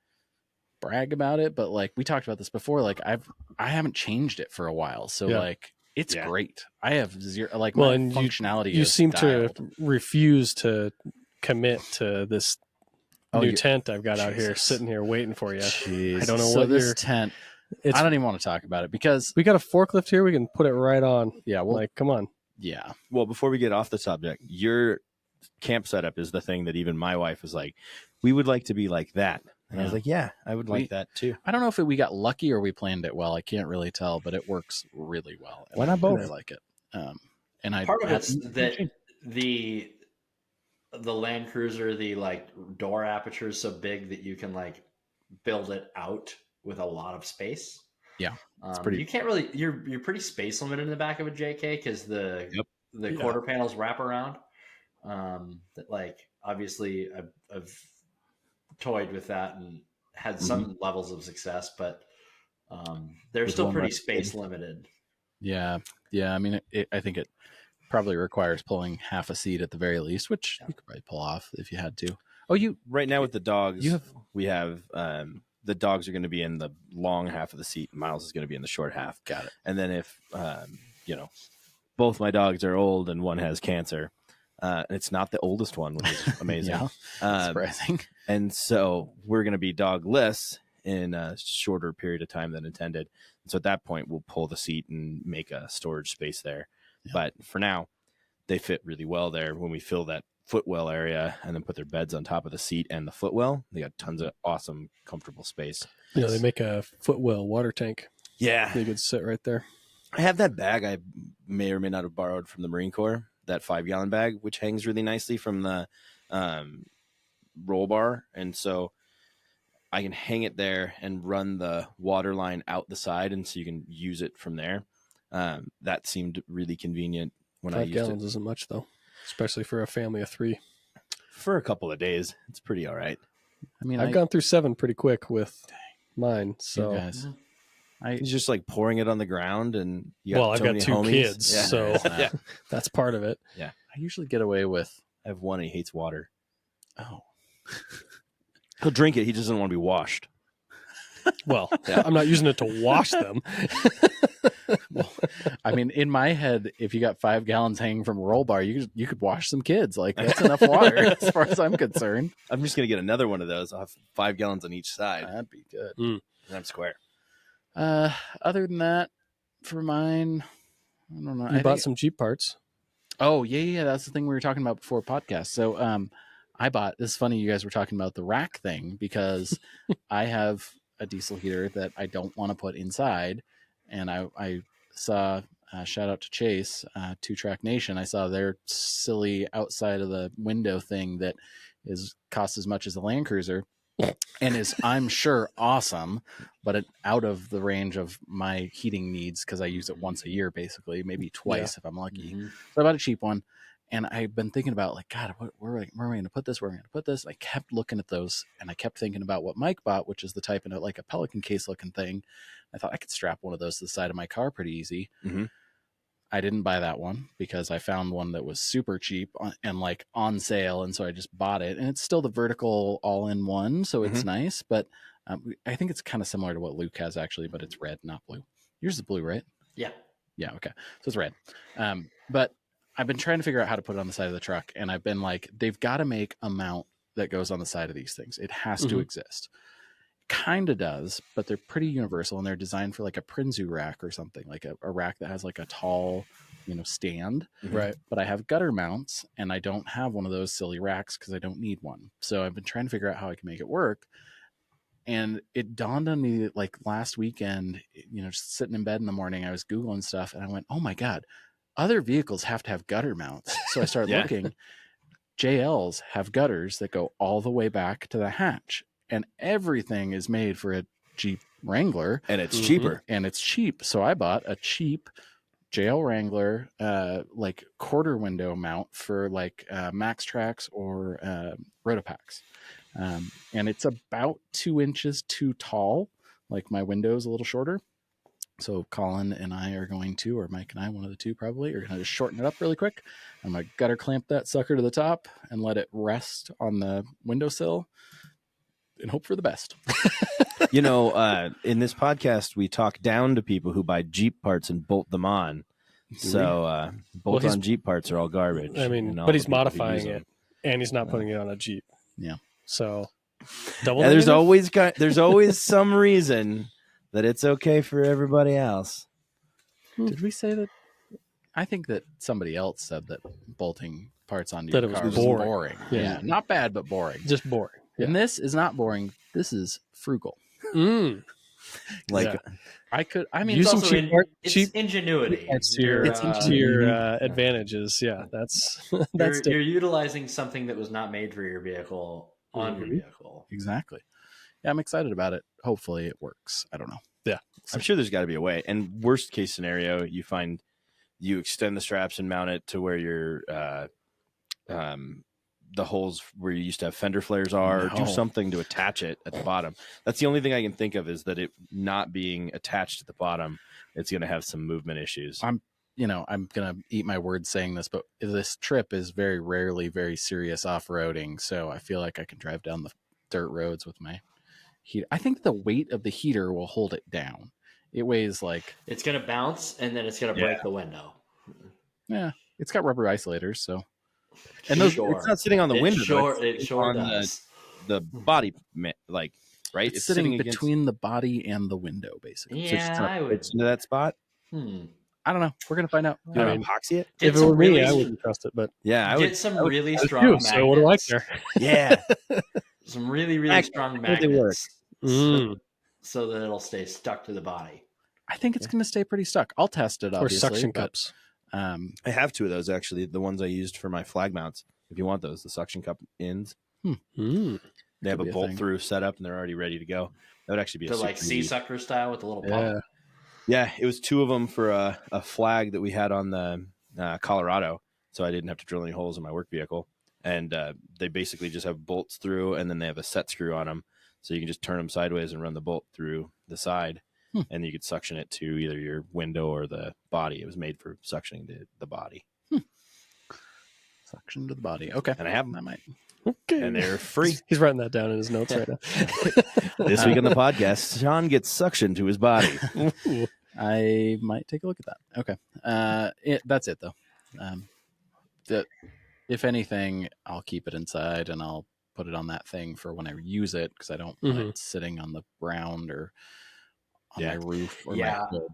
brag about it, but like we talked about this before, like I haven't changed it for a while, so like it's great. I have zero like my functionality.
You seem
dialed.
to refuse to commit to this new tent I've got out here, sitting here waiting for you.
Jeez.
I don't know
so
what
this tent. I don't even want to talk about it because
we got a forklift here. We can put it right on.
Yeah, well,
like come on.
Yeah.
Well, before we get off the subject, your camp setup is the thing that even my wife was like, we would like to be like that. And I was like, yeah, I would like that too.
I don't know if we got lucky or we planned it well. I can't really tell, but it works really well.
Why not both?
I like it. And
part of it's that the Land Cruiser, the like door aperture is so big that you can like build it out with a lot of space.
Yeah,
you can't really. You're pretty space limited in the back of a JK because the quarter panels wrap around. That like obviously I've toyed with that and had some levels of success, but they're still pretty space limited.
Yeah. I mean, I think it probably requires pulling half a seat at the very least, which you could probably pull off if you had to. Oh,
right now with the dogs, we have the dogs are going to be in the long half of the seat, Miles is going to be in the short half.
Got it.
And then if both my dogs are old and one has cancer, it's not the oldest one, which is amazing.
Surprising.
And so we're going to be dogless in a shorter period of time than intended. So at that point, we'll pull the seat and make a storage space there. Yeah. But for now, they fit really well there. When we fill that footwell area and then put their beds on top of the seat and the footwell, they got tons of awesome, comfortable space.
They make a footwell water tank.
Yeah.
They could sit right there.
I have that bag I may or may not have borrowed from the Marine Corps, that 5-gallon bag, which hangs really nicely from the roll bar. And so I can hang it there and run the water line out the side, and so you can use it from there. That seemed really convenient when I used it.
5 gallons isn't much, though, especially for a family of 3.
For a couple of days, it's pretty all right.
I mean,
I've gone through 7 pretty quick with mine. So
guys,
He's just like pouring it on the ground, and
I've got 2
homies.
kids,
Yeah.
so that's part of it.
Yeah,
I usually get away with.
I have one, and he hates water.
Oh,
he'll drink it. He just doesn't want to be washed.
Well, I'm not using it to wash them.
well, I mean, in my head, if you got 5 gallons hanging from a roll bar, you could wash some kids. Like, that's enough water as far as I'm concerned.
I'm just gonna get another one of those. I'll have 5 gallons on each side.
That'd be good.
And I'm square.
Other than that, for mine, I don't know.
You bought some Jeep parts.
Oh, yeah. That's the thing we were talking about before podcast. So, I bought, this is funny you guys were talking about the rack thing, because I have a diesel heater that I don't want to put inside. And I saw, shout out to Chase, 2-Track Nation. I saw their silly outside of the window thing that costs as much as a Land Cruiser and is, I'm sure, awesome, but out of the range of my heating needs, because I use it once a year, basically, maybe twice if I'm lucky. Mm-hmm. So I bought a cheap one. And I've been thinking about, like, God, where are we going to put this? Where are we going to put this? And I kept looking at those, and I kept thinking about what Mike bought, which is the type in like a Pelican case looking thing. I thought I could strap one of those to the side of my car pretty easy. Mm-hmm. I didn't buy that one because I found one that was super cheap and like on sale. And so I just bought it, and it's still the vertical all-in-one. So it's nice, but I think it's kind of similar to what Luke has actually, but it's red, not blue. Yours is blue, right?
Yeah.
Yeah. Okay. So it's red. But I've been trying to figure out how to put it on the side of the truck, and I've been like, they've got to make a mount that goes on the side of these things. It has to exist. Kind of does, but they're pretty universal, and they're designed for like a Prinzu rack or something, like a rack that has like a tall, stand.
Right.
But I have gutter mounts, and I don't have one of those silly racks because I don't need one. So I've been trying to figure out how I can make it work. And it dawned on me like last weekend, just sitting in bed in the morning, I was Googling stuff, and I went, oh my God, other vehicles have to have gutter mounts. So I started looking. JLs have gutters that go all the way back to the hatch, and everything is made for a Jeep Wrangler,
and it's cheaper.
And it's cheap. So I bought a cheap JL Wrangler, like quarter window mount for like Max Tracks or Rotopacks. And it's about 2 inches too tall. Like my window is a little shorter. So Colin and I are going to, or Mike and I, one of the two probably, are going to just shorten it up really quick. I'm going to gutter clamp that sucker to the top and let it rest on the windowsill and hope for the best.
In this podcast, we talk down to people who buy Jeep parts and bolt them on. So bolt-on Jeep parts are all garbage.
I mean, but he's modifying it, and he's not putting it on a Jeep.
Yeah.
So
there's always some reason that it's okay for everybody else.
Did we say that? I think that somebody else said that bolting parts onto
that
your
it was
car
boring.
was boring. Yeah, not bad, but boring.
Just boring. Yeah.
And this is not boring. This is frugal.
Like
I could. I mean,
use some
cheap ingenuity.
It's to your advantages. Yeah, that's
you're utilizing something that was not made for your vehicle on your vehicle.
Exactly. Yeah, I'm excited about it. Hopefully it works. I don't know.
Yeah.
I'm sure there's got to be a way. And worst case scenario, you extend the straps and mount it to where your the holes where you used to have fender flares are, or do something to attach it at the bottom. That's the only thing I can think of, is that it not being attached at the bottom, it's going to have some movement issues.
I'm going to eat my words saying this, but this trip is very rarely very serious off-roading. So I feel like I can drive down the dirt roads with my heater. I think the weight of the heater will hold it down. It weighs like,
It's gonna bounce and then it's gonna break the window.
yeah, it's got rubber isolators, so. And those,
It's not sitting on the window.
It sure
on
does.
the body, like, right?
it's sitting
against,
between the body and the window, basically.
so it's
Yeah,
just
I would.
into that spot.
I don't know. We're gonna find out.
You want to epoxy it?
Get
If it
some
were me,
really
I wouldn't trust it. But
Yeah, I
get
would.
some
I would-
really
I do,
strong magnets.
so what do I care?
Yeah,
Some really
Actually,
strong
I think they work.
magnets, so that it'll stay stuck to the body.
I think it's gonna stay pretty stuck. I'll test it,
Or
obviously.
suction
but,
cups.
I have 2 of those actually. The ones I used for my flag mounts. If you want those, the suction cup ends.
Mm.
They have
Could
a
be a
bolt
thing.
through setup, and they're already ready to go. That would actually be
The
a
like
super
sea
easy-
sucker style with the little
Yeah.
pump.
Yeah, it was 2 of them for a flag that we had on the Colorado, so I didn't have to drill any holes in my work vehicle. And they basically just have bolts through, and then they have a set screw on them, so you can just turn them sideways and run the bolt through the side, and you could suction it to either your window or the body. It was made for suctioning the body,
suction to the body. Okay,
and I have them,
I might.
Okay.
and they're free.
He's writing that down in his notes right now.
This week on the podcast, Sean gets suction to his body.
Ooh.
I might take a look at that. Okay, that's it though. If anything, I'll keep it inside and I'll put it on that thing for when I use it because I don't want it sitting on the ground or on my roof or
Yeah.
my hood.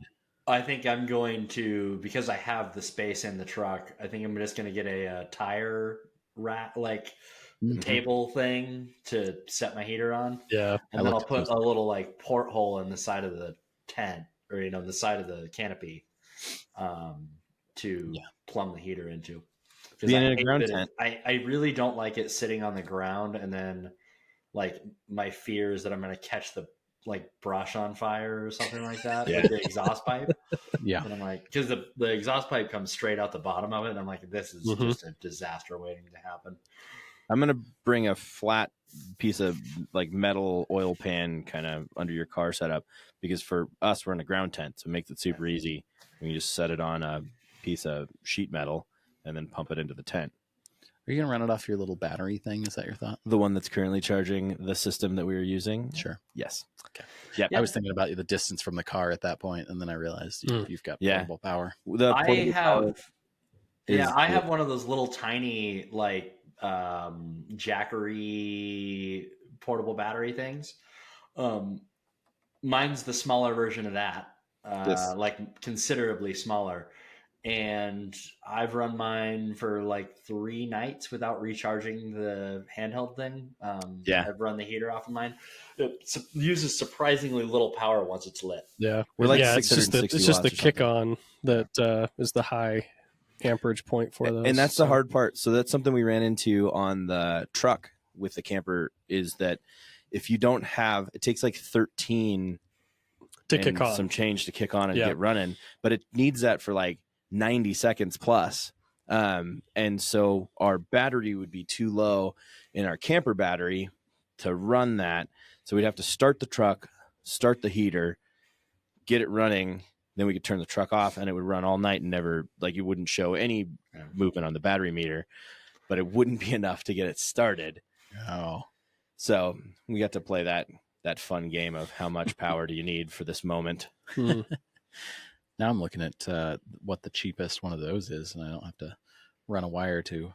I think I'm going to, because I have the space in the truck, I think I'm just going to get a tire rack, like table thing to set my heater on.
Yeah.
And then I'll put a little like porthole in the side of the tent or, the side of the canopy to plumb the heater into.
Being in a ground tent.
I really don't like it sitting on the ground, and then like my fear is that I'm going to catch the like brush on fire or something like that with the exhaust pipe.
Yeah.
And I'm like, because the exhaust pipe comes straight out the bottom of it, and I'm like, this is just a disaster waiting to happen.
I'm gonna bring a flat piece of like metal oil pan kind of under your car setup, because for us we're in a ground tent, so it makes it super easy. We can just set it on a piece of sheet metal and then pump it into the tent.
Are you gonna run it off your little battery thing? Is that your thought?
The one that's currently charging the system that we were using?
Sure.
Yes.
Okay.
Yeah.
I was thinking about the distance from the car at that point, and then I realized you've got portable power.
I have one of those little tiny like Jackery portable battery things. Mine's the smaller version of that, like considerably smaller. And I've run mine for like 3 nights without recharging the handheld thing. I've run the heater off of mine. It uses surprisingly little power once it's lit.
Yeah.
We're like
it's just the
660 watts or
kick on that is the high amperage point for those.
And that's the hard part. So that's something we ran into on the truck with the camper, is that if you don't have, it takes like 13
to kick on,
some change to kick on and get running, but it needs that for like 90 seconds plus. And so our battery would be too low in our camper battery to run that. So we'd have to start the truck, start the heater, get it running. Then we could turn the truck off and it would run all night and never, like, it wouldn't show any movement on the battery meter, but it wouldn't be enough to get it started.
Oh,
so we got to play that fun game of how much power do you need for this moment.
Now I'm looking at what the cheapest one of those is, and I don't have to run a wire to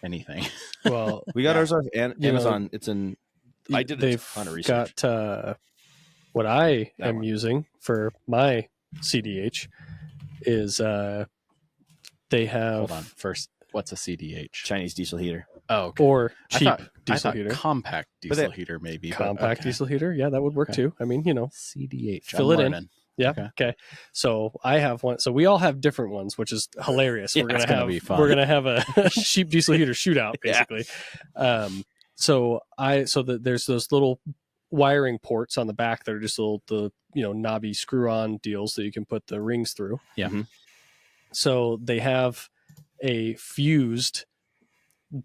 anything.
Well,
we got ours off Amazon. I did a ton of research.
Got what I am using for my CDH is they have.
Hold on. First, what's a CDH?
Chinese diesel heater.
Oh, okay.
Or cheap
I
diesel
thought
heater.
compact diesel heater, maybe.
Compact diesel heater. Yeah, that would work too. I mean,
CDH.
Fill it in. Yeah. Okay. So I have one. So we all have different ones, which is hilarious.
Yeah,
We're gonna have a cheap diesel heater shootout, basically. There's those little wiring ports on the back that are just the knobby screw-on deals that you can put the rings through.
Yeah.
Mm-hmm.
So they have a fused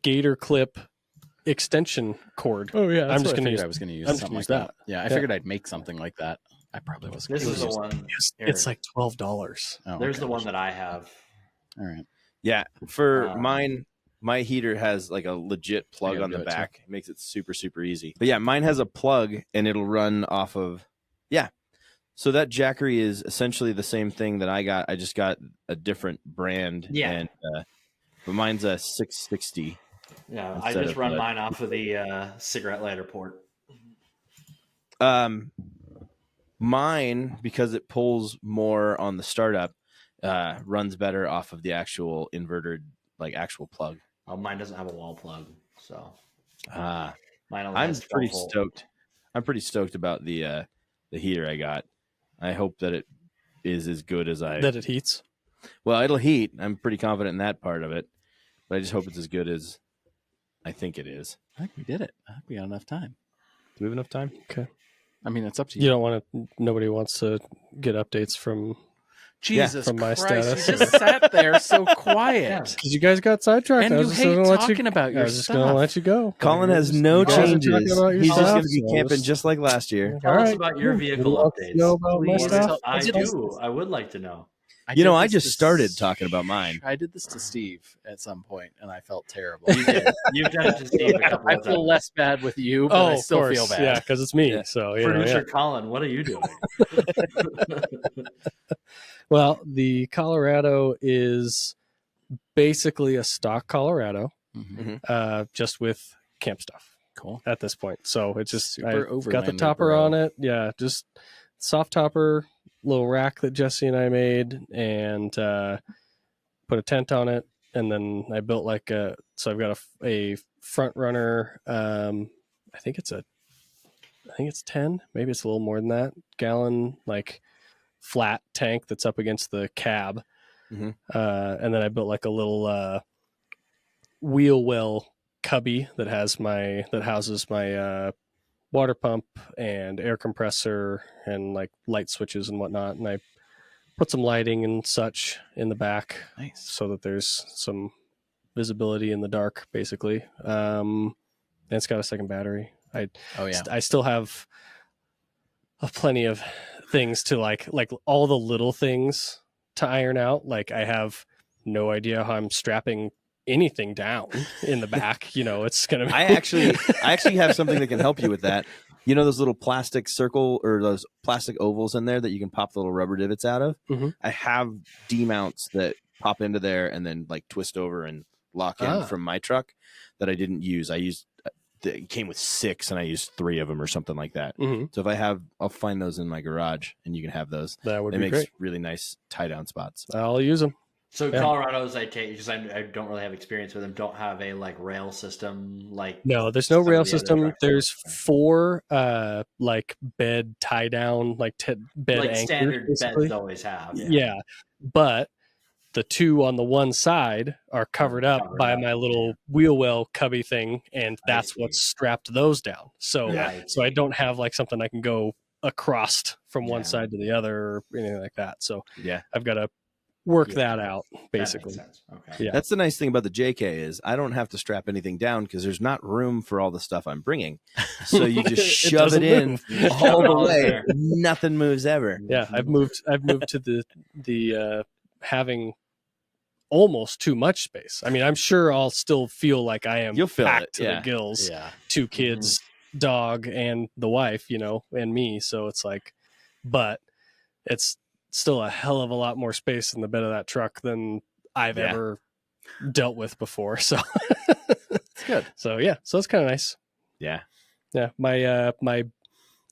gator clip extension cord.
Oh yeah,
I'm just gonna use.
I was going to use
I'm
something like
just gonna use
that. Yeah, I figured I'd make something like that. I probably was.
This is the one.
It's like $12.
Oh,
There's the one that I have.
All right.
Yeah, for mine, My heater has like a legit plug
gotta
on the
do it, too.
back. It makes it super, super easy. But yeah, mine has a plug and it'll run off of, yeah. So that Jackery is essentially the same thing that I got. I just got a different brand.
Yeah.
And, but mine's a 660.
Yeah, I
instead
just
of
run
the-
mine off of the cigarette lighter port.
Mine, because it pulls more on the startup, runs better off of the actual inverted, like actual plug.
Oh, mine doesn't have a wall plug, so
Ah,
mine only
I'm
has 12
pretty
volt.
stoked. I'm pretty stoked about the heater I got. I hope that it is as good as
That it heats.
Well, it'll heat. I'm pretty confident in that part of it, but I just hope it's as good as I think it is.
I think we did it. I think we got enough time.
Do we have enough time?
Okay.
I mean, it's up to
You
you.
don't want to. Nobody wants to get updates from
Jesus
from my
Christ!
status.
You just sat there so quiet,
Yeah.
because you guys got sidetracked.
and
I
you
was just
hate
gonna let
talking about
I
your
was just
stuff.
gonna let you go.
Colin has no
You guys are talking
changes.
about your
He's just
stuff,
going to be
so
camping
just-
just like last year.
Tell
All
us
right.
about your
Who
vehicle
wants to
updates.
know about my
Please
stuff?
tell-
I
did
do.
this-
I would like to know.
You know,
did
I
this
just
to
started talking about mine.
I did this to Steve at some point, and I felt terrible.
You did. You've done it to Steve a couple
I
of
feel
times.
less bad with you, but
Oh,
I still
of course.
feel bad.
Yeah, because it's me.
Yeah.
So you know,
Producer
yeah.
Colin, what are you doing?
Well, the Colorado is basically a stock Colorado,
Mhm.
just with camp stuff
Cool.
at this point. So it's just
Super
I got the
overlanded,
topper
bro.
on it. Yeah, just soft topper, little rack that Jesse and I made, and put a tent on it. And then I built like so I've got a front runner. I think it's 10, maybe it's a little more than that, gallon, like flat tank that's up against the cab.
Mhm.
And then I built like a little wheel well cubby that houses my water pump and air compressor and like light switches and whatnot. And I put some lighting and such in the back
Nice.
so that there's some visibility in the dark, basically. And it's got a second battery.
Oh yeah.
I still have plenty of things to like all the little things to iron out. Like I have no idea how I'm strapping anything down in the back. You know, it's gonna be.
I actually have something that can help you with that. You know those little plastic circle or those plastic ovals in there that you can pop the little rubber divots out of?
Mhm.
I have D-mounts that pop into there and then like twist over and lock in from my truck that I didn't use. I used it came with 6 and I used 3 of them or something like that.
Mhm.
So if I'll find those in my garage and you can have those.
That would
It
be
makes
great.
really nice tie down spots.
I'll use them.
So
Yeah.
Colorado's, I take because I don't really have experience with them. Don't have a like rail system. Like
No, there's no
some of
rail
the other
system.
trucks.
There's 4 like bed tie down, like bed
like
anchors,
standard
basically.
beds always have.
Yeah. But the 2 on the one side are covered up
Covered
by
up,
my little wheel well cubby thing, and
I
that's
see.
what strapped those down. So
Yeah.
so I don't have like something I can go across from one
Yeah.
side to the other or anything like that. So
Yeah.
I've got to work
Yeah.
that out,
That makes
basically.
sense. Okay.
Yeah.
That's the nice thing about the JK is I don't have to strap anything down because there's not room for all the stuff I'm bringing. So you just
It
shove
doesn't
it in
move.
You
all
shove it
the
all in
way.
there.
Nothing moves ever.
Yeah, I've moved to the having almost too much space. I mean, I'm sure I'll still feel like I am
You'll feel
packed
it,
to
yeah.
the gills.
Yeah.
2 kids, dog, and the wife, you know, and me. So it's like, but it's still a hell of a lot more space in the bed of that truck than I've
Yeah.
ever dealt with before. So
It's good.
so yeah, so it's kind of nice.
Yeah.
Yeah, my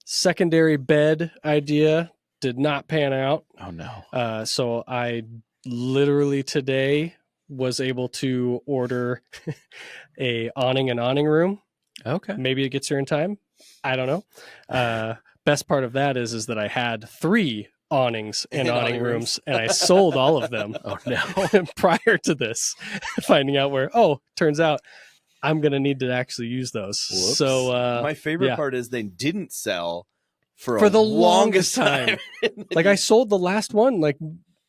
secondary bed idea did not pan out.
Oh no.
So I literally today was able to order a awning and awning room.
Okay.
Maybe it gets here in time. I don't know. Best part of that is that I had 3 awnings and awning rooms, and I sold all of them.
Oh no.
Prior to this, finding out where turns out I'm gonna need to actually use those.
Whoops.
So
My favorite
yeah.
part is they didn't sell for
for
a
the longest
time.
time, like I sold the last one like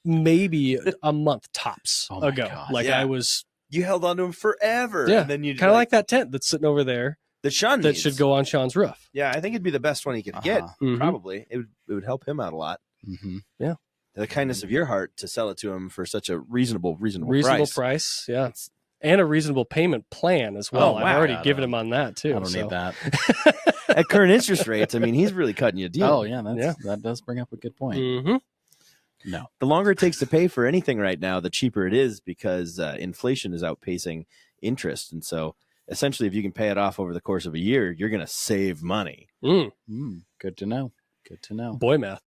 maybe a month tops
Oh my
ago.
God.
Like
Yeah.
I was
You held on to them forever.
Yeah,
And then you
kind of like that tent that's sitting over there
the Sean
that
needs.
should go on Sean's roof.
Yeah, I think it'd be the best one he could get.
Uh-huh.
Mhm.
Probably. It would help him out a lot.
Mm-hmm.
The kindness of your heart to sell it to him for such a reasonable
Reasonable
price.
price. Yeah. and a reasonable payment plan as well.
Oh,
I've
wow.
already
Yeah,
given
no.
him on that too.
I don't need that.
At current interest rates, I mean, he's really cutting you a deal.
Oh yeah, that does bring up a good point.
Mm-hmm.
No.
The longer it takes to pay for anything right now, the cheaper it is because inflation is outpacing interest. And so essentially, if you can pay it off over the course of a year, you're going to save money.
Mm.
Good to know. Good to know.
Boy math.